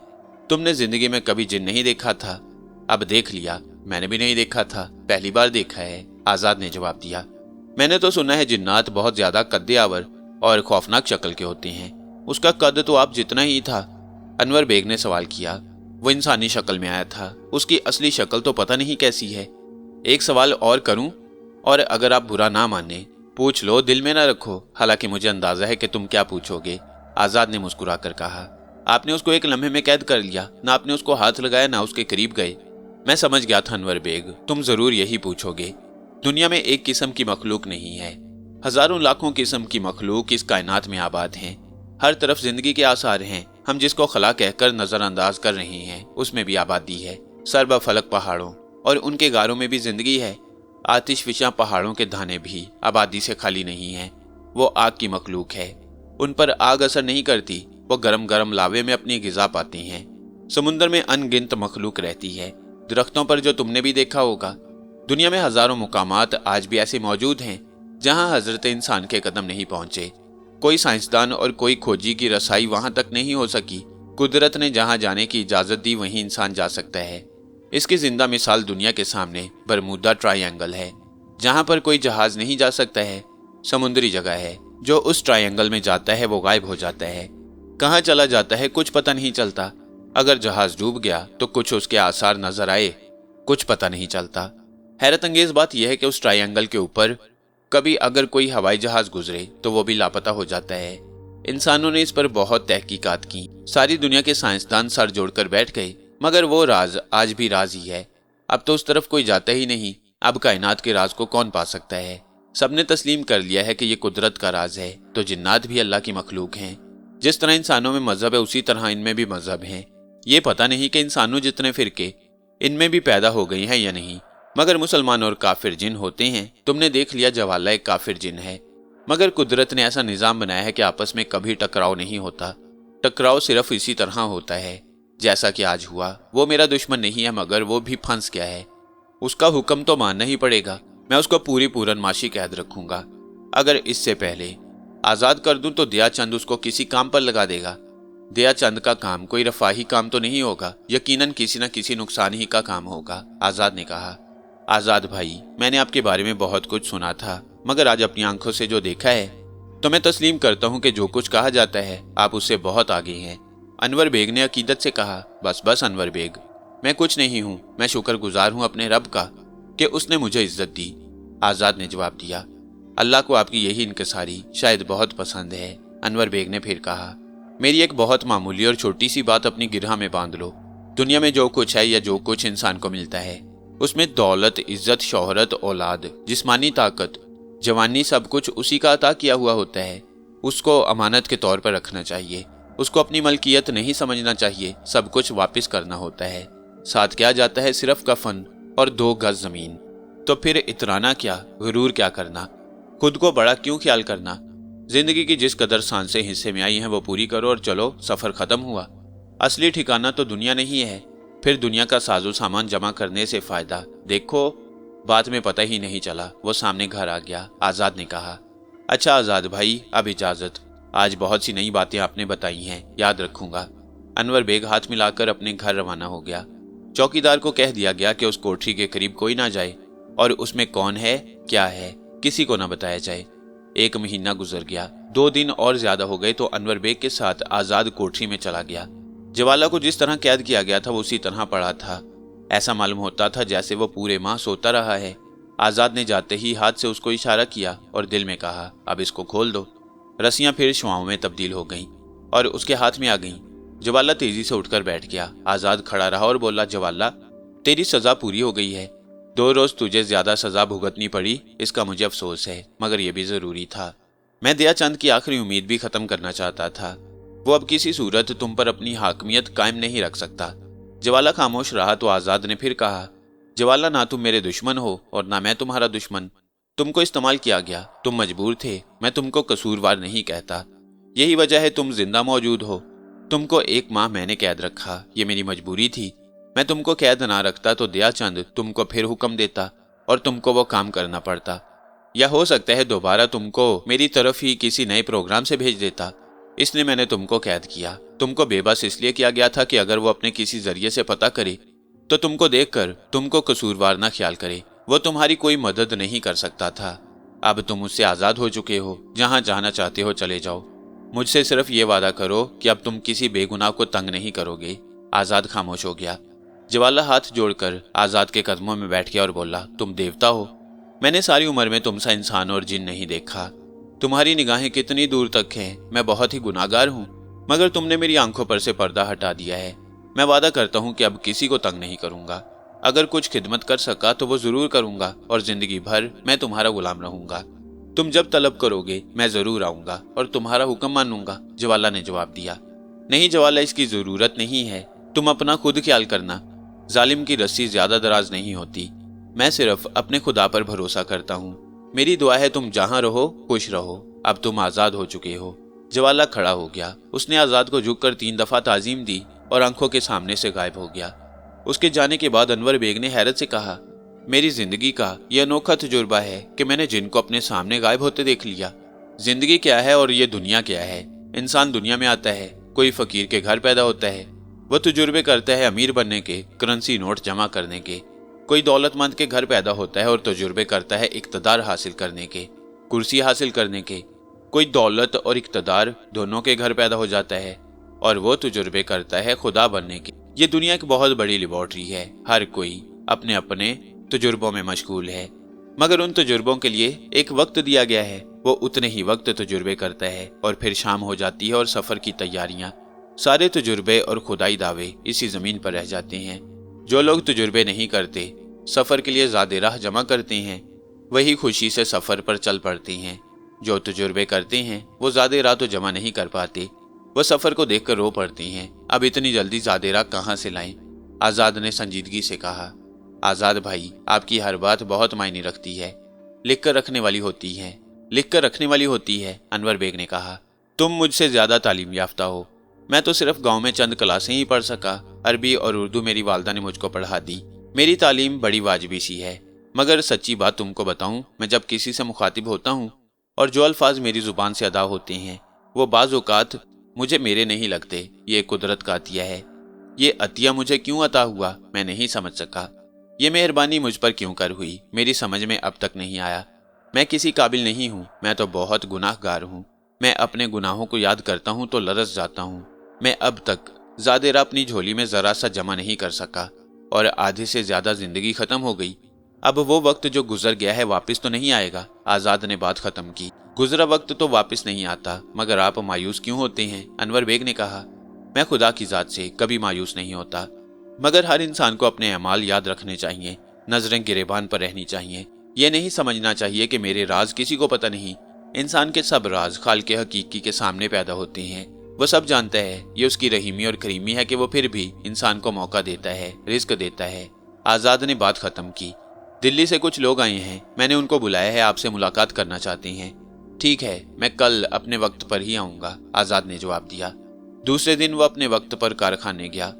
तुमने जिंदगी में कभी जिन नहीं देखा था? अब देख लिया। मैंने भी नहीं देखा था, पहली बार देखा है, आजाद ने जवाब दिया। मैंने तो सुना है जिन्नात बहुत ज्यादा कद्दे आवर और खौफनाक शक्ल के होते हैं। उसका कद तो आप जितना ही था। अनवर बेग ने सवाल किया। वो इंसानी शक्ल में आया था, उसकी असली शक्ल तो पता नहीं कैसी है। एक सवाल और करूं, और अगर आप बुरा ना माने पूछ लो, दिल में ना रखो। हालांकि मुझे अंदाजा है कि तुम क्या पूछोगे, आजाद ने मुस्कुरा कर कहा। आपने उसको एक लम्हे में कैद कर लिया, ना आपने उसको हाथ लगाया ना उसके करीब गए। मैं समझ गया था अनवर बेग, तुम जरूर यही पूछोगे। दुनिया में एक किस्म की मखलूक नहीं है, हजारों लाखों किस्म की मखलूक इस कायनात में आबाद हैं। हर तरफ जिंदगी के आसार हैं। हम जिसको खला कहकर नजरअंदाज कर रहे हैं उसमें भी आबादी है। सरब फलक पहाड़ों और उनके गारों में भी जिंदगी है। आतिशफिशा पहाड़ों के धाने भी आबादी से खाली नहीं हैं। वो आग की मखलूक है, उन पर आग असर नहीं करती। वो गरम गरम लावे में अपनी गिजा पाती हैं। समुंदर में अनगिनत मखलूक रहती है, दरख्तों पर जो तुमने भी देखा होगा। दुनिया में हजारों मुकामात आज भी ऐसे मौजूद हैं जहां हजरत इंसान के कदम नहीं पहुंचे। कोई साइंसदान और कोई खोजी की रसाई वहां तक नहीं हो सकी। कुदरत ने जहां जाने की इजाजत दी वहीं इंसान जा सकता है। इसकी जिंदा मिसाल दुनिया के सामने बरमूदा ट्रायंगल है, जहां पर कोई जहाज नहीं जा सकता है। समुद्री जगह है, जो उस ट्रायंगल में जाता है वो गायब हो जाता है। कहाँ चला जाता है कुछ पता नहीं चलता। अगर जहाज डूब गया तो कुछ उसके आसार नजर आए, कुछ पता नहीं चलता। हैरत अंगेज बात यह है कि उस ट्रायंगल के ऊपर कभी अगर कोई हवाई जहाज गुजरे तो वो भी लापता हो जाता है। इंसानों ने इस पर बहुत तहकीकात की, सारी दुनिया के साइंसदान सर जोड़कर बैठ गए, मगर वो राज आज भी राज ही है। अब तो उस तरफ कोई जाता ही नहीं। अब कायनात के राज को कौन पा सकता है? सबने तस्लीम कर लिया है कि ये कुदरत का राज है। तो जिन्नात भी अल्लाह की मखलूक हैं। जिस तरह इंसानों में मजहब है उसी तरह इनमें भी मजहब हैं। ये पता नहीं कि इंसानों जितने फिरके इनमें भी पैदा हो गई हैं या नहीं। मगर मुसलमान और काफिर जिन होते हैं। तुमने देख लिया जवाला एक काफिर जिन है, मगर कुदरत ने ऐसा निजाम बनाया है कि आपस में कभी टकराव नहीं होता। टकराव सिर्फ इसी तरह होता है जैसा कि आज हुआ। वो मेरा दुश्मन नहीं है, मगर वो भी फंस गया है। उसका हुक्म तो मानना ही पड़ेगा। मैं उसको पूरी पूरनमाशी कैद रखूंगा। अगर इससे पहले आजाद कर दूं तो दया चंद उसको किसी काम पर लगा देगा। दया चंद का काम कोई रफाही काम तो नहीं होगा, यकीनन किसी न किसी नुकसान ही का काम होगा। आजाद ने कहा, आजाद भाई, मैंने आपके बारे में बहुत कुछ सुना था, मगर आज अपनी आंखों से जो देखा है तो मैं तस्लीम करता हूं कि जो कुछ कहा जाता है आप उससे बहुत आगे हैं। अनवर बेग ने अकीदत से कहा, बस बस अनवर बेग, मैं कुछ नहीं हूं, मैं शुक्रगुजार हूं अपने रब का कि उसने मुझे इज्जत दी। आजाद ने जवाब दिया, अल्लाह को आपकी यही इनकसारी शायद बहुत पसंद है। अनवर बेग ने फिर कहा, मेरी एक बहुत मामूली और छोटी सी बात अपनी गिरह में बांध लो। दुनिया में जो कुछ है या जो कुछ इंसान को मिलता है, उसमें दौलत, इज्जत, शोहरत, औलाद, जिस्मानी ताकत, जवानी, सब कुछ उसी का अता किया हुआ होता है। उसको अमानत के तौर पर रखना चाहिए। उसको अपनी मलकियत नहीं समझना चाहिए। सब कुछ वापस करना होता है। साथ क्या जाता है? सिर्फ कफन और 2 गज जमीन। तो फिर इतराना क्या, गुरूर क्या करना, खुद को बड़ा क्यों ख्याल करना? जिंदगी की जिस कदर सांसें हिस्से में आई हैं वो पूरी करो और चलो, सफर खत्म हुआ। असली ठिकाना तो दुनिया नहीं है। फिर दुनिया का साजो सामान जमा करने से फायदा? देखो, बात में पता ही नहीं चला, वो सामने घर आ गया। आजाद ने कहा, अच्छा आजाद भाई, अब इजाजत। आज बहुत सी नई बातें आपने बताई हैं, याद रखूंगा। अनवर बेग हाथ मिलाकर अपने घर रवाना हो गया। चौकीदार को कह दिया गया कि उस कोठरी के करीब कोई ना जाए और उसमें कौन है, क्या है, किसी को ना बताया जाए। 1 महीना गुजर गया। 2 दिन और ज्यादा हो गए तो अनवर बेग के साथ आजाद कोठरी में चला गया। जवाला को जिस तरह कैद किया गया था वो उसी तरह पड़ा था। ऐसा मालूम होता था जैसे वो पूरे माह सोता रहा है। आजाद ने जाते ही हाथ से उसको इशारा किया और दिल में कहा, अब इसको खोल दो। रस्सियां फिर शुआओं में तब्दील हो गईं और उसके हाथ में आ गईं। जवाला तेजी से उठकर बैठ गया। आजाद खड़ा रहा और बोला, जवाला, तेरी सजा पूरी हो गई है। 2 रोज तुझे ज्यादा सजा भुगतनी पड़ी, इसका मुझे अफसोस है, मगर यह भी जरूरी था। मैं दया चंद की आखिरी उम्मीद भी खत्म करना चाहता था। वो अब किसी सूरत तुम पर अपनी हाकमियत कायम नहीं रख सकता। जवाला खामोश रहा तो आजाद ने फिर कहा, जवाला, ना तुम मेरे दुश्मन हो और ना मैं तुम्हारा दुश्मन। तुमको इस्तेमाल किया गया, तुम मजबूर थे, मैं तुमको कसूरवार नहीं कहता। यही वजह है तुम जिंदा मौजूद हो। तुमको 1 माह मैंने कैद रखा, ये मेरी मजबूरी थी। मैं तुमको कैद ना रखता तो दया चंद तुमको फिर हुक्म देता और तुमको वो काम करना पड़ता, या हो सकता है दोबारा तुमको मेरी तरफ ही किसी नए प्रोग्राम से भेज देता। इसलिए मैंने तुमको कैद किया। तुमको बेबस इसलिए किया गया था कि अगर वो अपने किसी जरिए से पता करे तो तुमको देखकर तुमको कसूरवार ना ख्याल करे। वो तुम्हारी कोई मदद नहीं कर सकता था। अब तुम उससे आजाद हो चुके हो, जहां जाना चाहते हो चले जाओ। मुझसे सिर्फ ये वादा करो कि अब तुम किसी बेगुनाह को तंग नहीं करोगे। आजाद खामोश हो गया। जवाला हाथ जोड़कर आजाद के कदमों में बैठ गया और बोला, तुम देवता हो। मैंने सारी उम्र में तुम सा इंसान और जिन नहीं देखा। तुम्हारी निगाहें कितनी दूर तक हैं। मैं बहुत ही गुनाहगार हूँ, मगर तुमने मेरी आंखों पर से पर्दा हटा दिया है। मैं वादा करता हूँ कि अब किसी को तंग नहीं करूंगा। अगर कुछ खिदमत कर सका तो वो जरूर करूंगा और जिंदगी भर मैं तुम्हारा गुलाम रहूंगा। तुम जब तलब करोगे मैं जरूर आऊंगा और तुम्हारा हुक्म मानूंगा। जवाला ने जवाब दिया, नहीं जवाला, इसकी जरूरत नहीं है। तुम अपना खुद ख्याल करना। जालिम की रस्सी ज्यादा दराज नहीं होती। मैं सिर्फ अपने खुदा पर भरोसा करता हूँ। मेरी दुआ है तुम जहां रहो खुश रहो। अब तुम आजाद हो चुके हो। जवाला खड़ा हो गया। उसने आजाद को झुककर 3 दफा ताजीम दी और आंखों के सामने से गायब हो गया। उसके जाने के बाद अनवर बेग ने हैरत से कहा, मेरी जिंदगी का यह अनोखा तजुर्बा है कि मैंने जिनको अपने सामने गायब होते देख लिया। जिंदगी क्या है और ये दुनिया क्या है? इंसान दुनिया में आता है, कोई फकीर के घर पैदा होता है। वह तजुर्बे करता है अमीर बनने के, करेंसी नोट जमा करने के। कोई दौलतमंद के घर पैदा होता है और तजुर्बे करता है इक्तदार हासिल करने के, कुर्सी हासिल करने के। कोई दौलत और इक्तदार दोनों के घर पैदा हो जाता है और वो तजुर्बे करता है खुदा बनने के। ये दुनिया एक बहुत बड़ी लेबोरेटरी है। हर कोई अपने अपने तजुर्बों में मशगूल है, मगर उन तजुर्बों के लिए एक वक्त दिया गया है। वो उतने ही वक्त तजुर्बे करता है और फिर शाम हो जाती है और सफर की तैयारियां। सारे तजुर्बे और खुदाई दावे इसी जमीन पर रह जाते हैं। जो लोग तजुर्बे नहीं करते, सफर के लिए ज़्यादा राह जमा करते हैं, वही खुशी से सफर पर चल पड़ते हैं। जो तजुर्बे करते हैं वो ज़्यादा राह तो जमा नहीं कर पाते, वह सफर को देखकर रो पड़ते हैं। अब इतनी जल्दी ज़्यादा राह कहाँ से लाएं? आजाद ने संजीदगी से कहा। आजाद भाई, आपकी हर बात बहुत मायने रखती है, लिख कर रखने वाली होती है, लिख कर रखने वाली होती है, अनवर बेग ने कहा। तुम मुझसे ज्यादा तालीम याफ्ता हो, मैं तो सिर्फ गांव में चंद क्लासें ही पढ़ सका। अरबी और उर्दू मेरी वालदा ने मुझको पढ़ा दी। मेरी तालीम बड़ी वाजिबी सी है, मगर सच्ची बात तुमको बताऊं, मैं जब किसी से मुखातिब होता हूं और जो अल्फाज मेरी जुबान से अदा होते हैं वो बाज़ औक़ात मुझे मेरे नहीं लगते। ये कुदरत का अतिया है। ये अतिया मुझे क्यों अता हुआ मैं नहीं समझ सका। ये मेहरबानी मुझ पर क्यों कर हुई मेरी समझ में अब तक नहीं आया। मैं किसी काबिल नहीं हूँ, मैं तो बहुत गुनाहगार हूँ। मैं अपने गुनाहों को याद करता हूँ तो लरस जाता हूँ। मैं अब तक ज़ादेरा अपनी झोली में ज़रा सा जमा नहीं कर सका और आधे से ज़्यादा ज़िंदगी ख़त्म हो गई। अब वो वक्त जो गुजर गया है वापस तो नहीं आएगा। आज़ाद ने बात ख़त्म की। गुजरा वक्त तो वापस नहीं आता, मगर आप मायूस क्यों होते हैं? अनवर बेग ने कहा। मैं खुदा की ज़ात से कभी मायूस नहीं होता, मगर हर इंसान को अपने अमाल याद रखने चाहिए, नज़रें गिरेबान पर रहनी चाहिए। ये नहीं समझना चाहिए कि मेरे राज किसी को पता नहीं। इंसान के सब राज खालिक हकीकी के सामने पैदा होते हैं। वो सब जानता है। ये उसकी रहीमी और करीमी है कि वो फिर भी इंसान को मौका देता है, रिस्क देता है। आज़ाद ने बात ख़त्म की। दिल्ली से कुछ लोग आए हैं, मैंने उनको बुलाया है, आपसे मुलाकात करना चाहते हैं। ठीक है, मैं कल अपने वक्त पर ही आऊँगा, आज़ाद ने जवाब दिया। दूसरे दिन वो अपने वक्त पर कारखाने गया।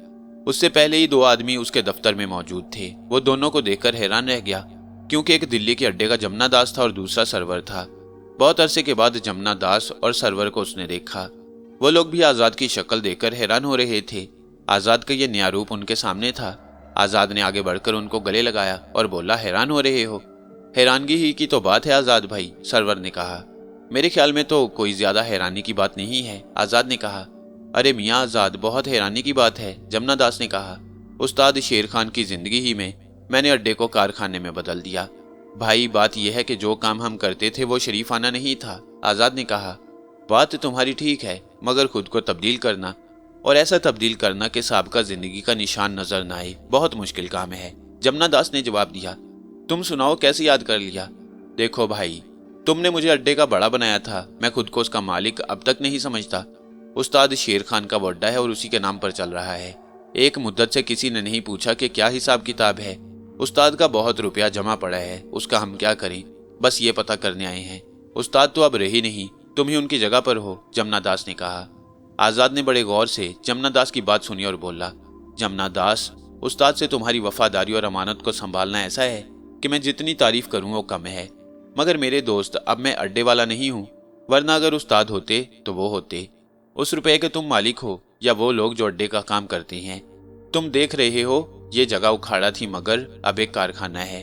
उससे पहले ही 2 आदमी उसके दफ्तर में मौजूद थे। वो दोनों को देखकर हैरान रह गया, क्योंकि एक दिल्ली के अड्डे का जमुना दास था और दूसरा सरवर था। बहुत अरसे के बाद जमुना दास और सरवर को उसने देखा। वो लोग भी आज़ाद की शक्ल देखकर हैरान हो रहे थे। आज़ाद का ये नया रूप उनके सामने था। आज़ाद ने आगे बढ़कर उनको गले लगाया और बोला, हैरान हो रहे हो? हैरानगी ही की तो बात है आज़ाद भाई, सरवर ने कहा। मेरे ख्याल में तो कोई ज्यादा हैरानी की बात नहीं है, आज़ाद ने कहा। अरे मियाँ आज़ाद, बहुत हैरानी की बात है, जमुना दास ने कहा। उस्ताद शेर खान की जिंदगी ही में मैंने अड्डे को कारखाने में बदल दिया। भाई बात यह है कि जो काम हम करते थे वो शरीफाना नहीं था, आज़ाद ने कहा। बात तुम्हारी ठीक है, मगर खुद को तब्दील करना और ऐसा तब्दील करना कि साबका जिंदगी का निशान नजर न आए, बहुत मुश्किल काम है, जमुना दास ने जवाब दिया। तुम सुनाओ, कैसे याद कर लिया? देखो भाई, तुमने मुझे अड्डे का बड़ा बनाया था, मैं खुद को उसका मालिक अब तक नहीं समझता। उस्ताद शेर खान का वो अड्डा है और उसी के नाम पर चल रहा है। एक मुद्दत से किसी ने नहीं पूछा कि क्या हिसाब किताब है। उस्ताद का बहुत रुपया जमा पड़ा है, उसका हम क्या करें, बस ये पता करने आए हैं। उस्ताद तो अब रही नहीं, तुम ही उनकी जगह पर हो, जमुना दास ने कहा। आज़ाद ने बड़े गौर से जमुना दास की बात सुनी और बोला, जमुना दास, उस्ताद से तुम्हारी वफादारी और अमानत को संभालना ऐसा है कि मैं जितनी तारीफ करूं वो कम है। मगर मेरे दोस्त, अब मैं अड्डे वाला नहीं हूं, वरना अगर उस्ताद होते तो वो होते। उस रुपए के तुम मालिक हो या वो लोग जो अड्डे का काम करते हैं। तुम देख रहे हो ये जगह उखाड़ा थी, मगर अब एक कारखाना है।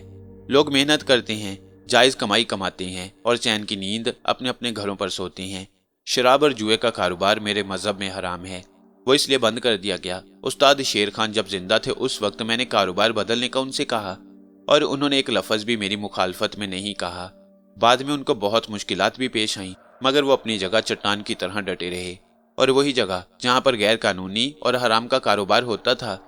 लोग मेहनत करते हैं, जायज कमाई कमाते हैं और चैन की नींद अपने अपने घरों पर सोते हैं। शराब और जुए का कारोबार मेरे मजहब में हराम है, वो इसलिए बंद कर दिया गया। उस्ताद शेर खान जब जिंदा थे उस वक्त मैंने कारोबार बदलने का उनसे कहा और उन्होंने एक लफ्ज भी मेरी मुखालफत में नहीं कहा। बाद में उनको बहुत मुश्किलात भी पेश आईं, मगर वो अपनी जगह चट्टान की तरह डटे रहे। और वही जगह जहां पर गैर कानूनी और हराम का कारोबार होता था,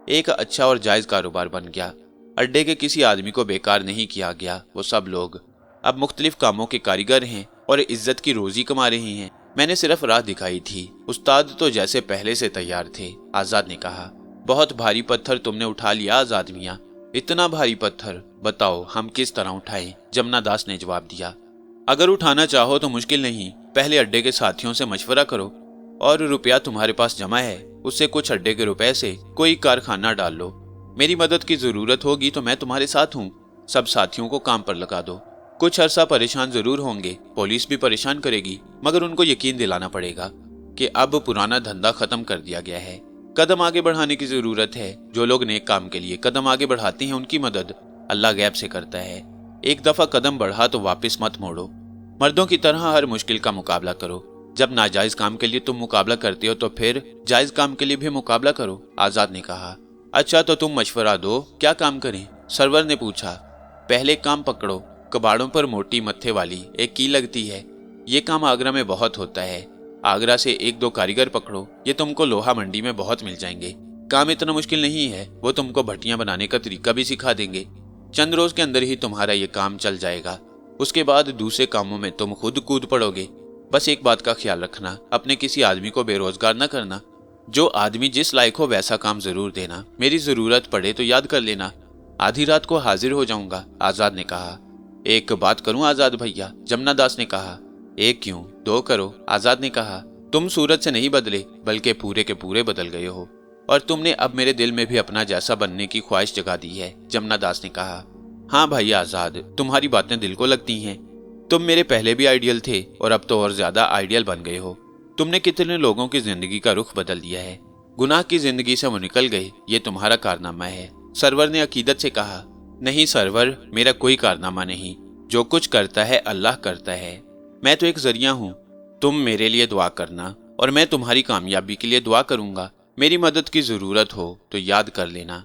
एक अच्छा और जायज कारोबार बन गया। अड्डे के किसी आदमी को बेकार नहीं किया गया। वो सब लोग अब मुख्तलिफ कामों के कारीगर हैं और इज्जत की रोजी कमा रहे हैं। मैंने सिर्फ राह दिखाई थी, उस्ताद तो जैसे पहले से तैयार थे, आज़ाद ने कहा। बहुत भारी पत्थर तुमने उठा लिया आज़ाद मियाँ, इतना भारी पत्थर, बताओ हम किस तरह उठाएं? जमुना दास ने जवाब दिया। अगर उठाना चाहो तो मुश्किल नहीं, पहले अड्डे के साथियों से मशवरा करो और रुपया तुम्हारे पास जमा है उससे कुछ अड्डे के रुपए से कोई कारखाना डाल लो। मेरी मदद की जरूरत होगी तो मैं तुम्हारे साथ हूँ। सब साथियों को काम पर लगा दो। कुछ अरसा परेशान जरूर होंगे, पुलिस भी परेशान करेगी, मगर उनको यकीन दिलाना पड़ेगा कि अब पुराना धंधा खत्म कर दिया गया है। कदम आगे बढ़ाने की जरूरत है। जो लोग नेक काम के लिए कदम आगे बढ़ाते हैं उनकी मदद अल्लाह गैब से करता है। एक दफा कदम बढ़ा तो वापस मत मोड़ो। मर्दों की तरह हर मुश्किल का मुकाबला करो। जब नाजायज काम के लिए तुम मुकाबला करते हो तो फिर जायज काम के लिए भी मुकाबला करो, आज़ाद ने कहा। अच्छा तो तुम मशवरा दो, क्या काम करें? सरवर ने पूछा। पहले काम पकड़ो, कबाड़ों पर मोटी मत्थे वाली एक की लगती है। ये काम आगरा में बहुत होता है। आगरा से 1-2 कारीगर पकड़ो, ये तुमको लोहा मंडी में बहुत मिल जाएंगे। काम इतना मुश्किल नहीं है, वो तुमको भट्टियां बनाने का तरीका भी सिखा देंगे। चंद रोज के अंदर ही तुम्हारा ये काम चल जाएगा। उसके बाद दूसरे कामों में तुम खुद कूद पड़ोगे। बस एक बात का ख्याल रखना, अपने किसी आदमी को बेरोजगार न करना। जो आदमी जिस लायक हो वैसा काम जरूर देना। मेरी जरूरत पड़े तो याद कर लेना। आधी रात को हाजिर हो जाऊंगा, आजाद ने कहा। एक बात करूं आजाद भैया, जमुना दास ने कहा। एक क्यों, दो करो, आजाद ने कहा। तुम सूरज से नहीं बदले बल्कि पूरे के पूरे बदल गए हो, और तुमने अब मेरे दिल में भी अपना जैसा बनने की ख्वाहिश जगा दी है, जमुना दास ने कहा। हाँ भाई आजाद, तुम्हारी बातें दिल को लगती हैं। तुम मेरे पहले भी आइडियल थे और अब तो और ज्यादा आइडियल बन गए हो। तुमने कितने लोगों की जिंदगी का रुख बदल दिया है। गुनाह की जिंदगी से वो निकल गए, ये तुम्हारा कारनामा है, सरवर ने अकीदत से कहा। नहीं सरवर, मेरा कोई कारनामा नहीं, जो कुछ करता है अल्लाह करता है, मैं तो एक जरिया हूँ। तुम मेरे लिए दुआ करना और मैं तुम्हारी कामयाबी के लिए दुआ करूंगा। मेरी मदद की जरूरत हो तो याद कर लेना।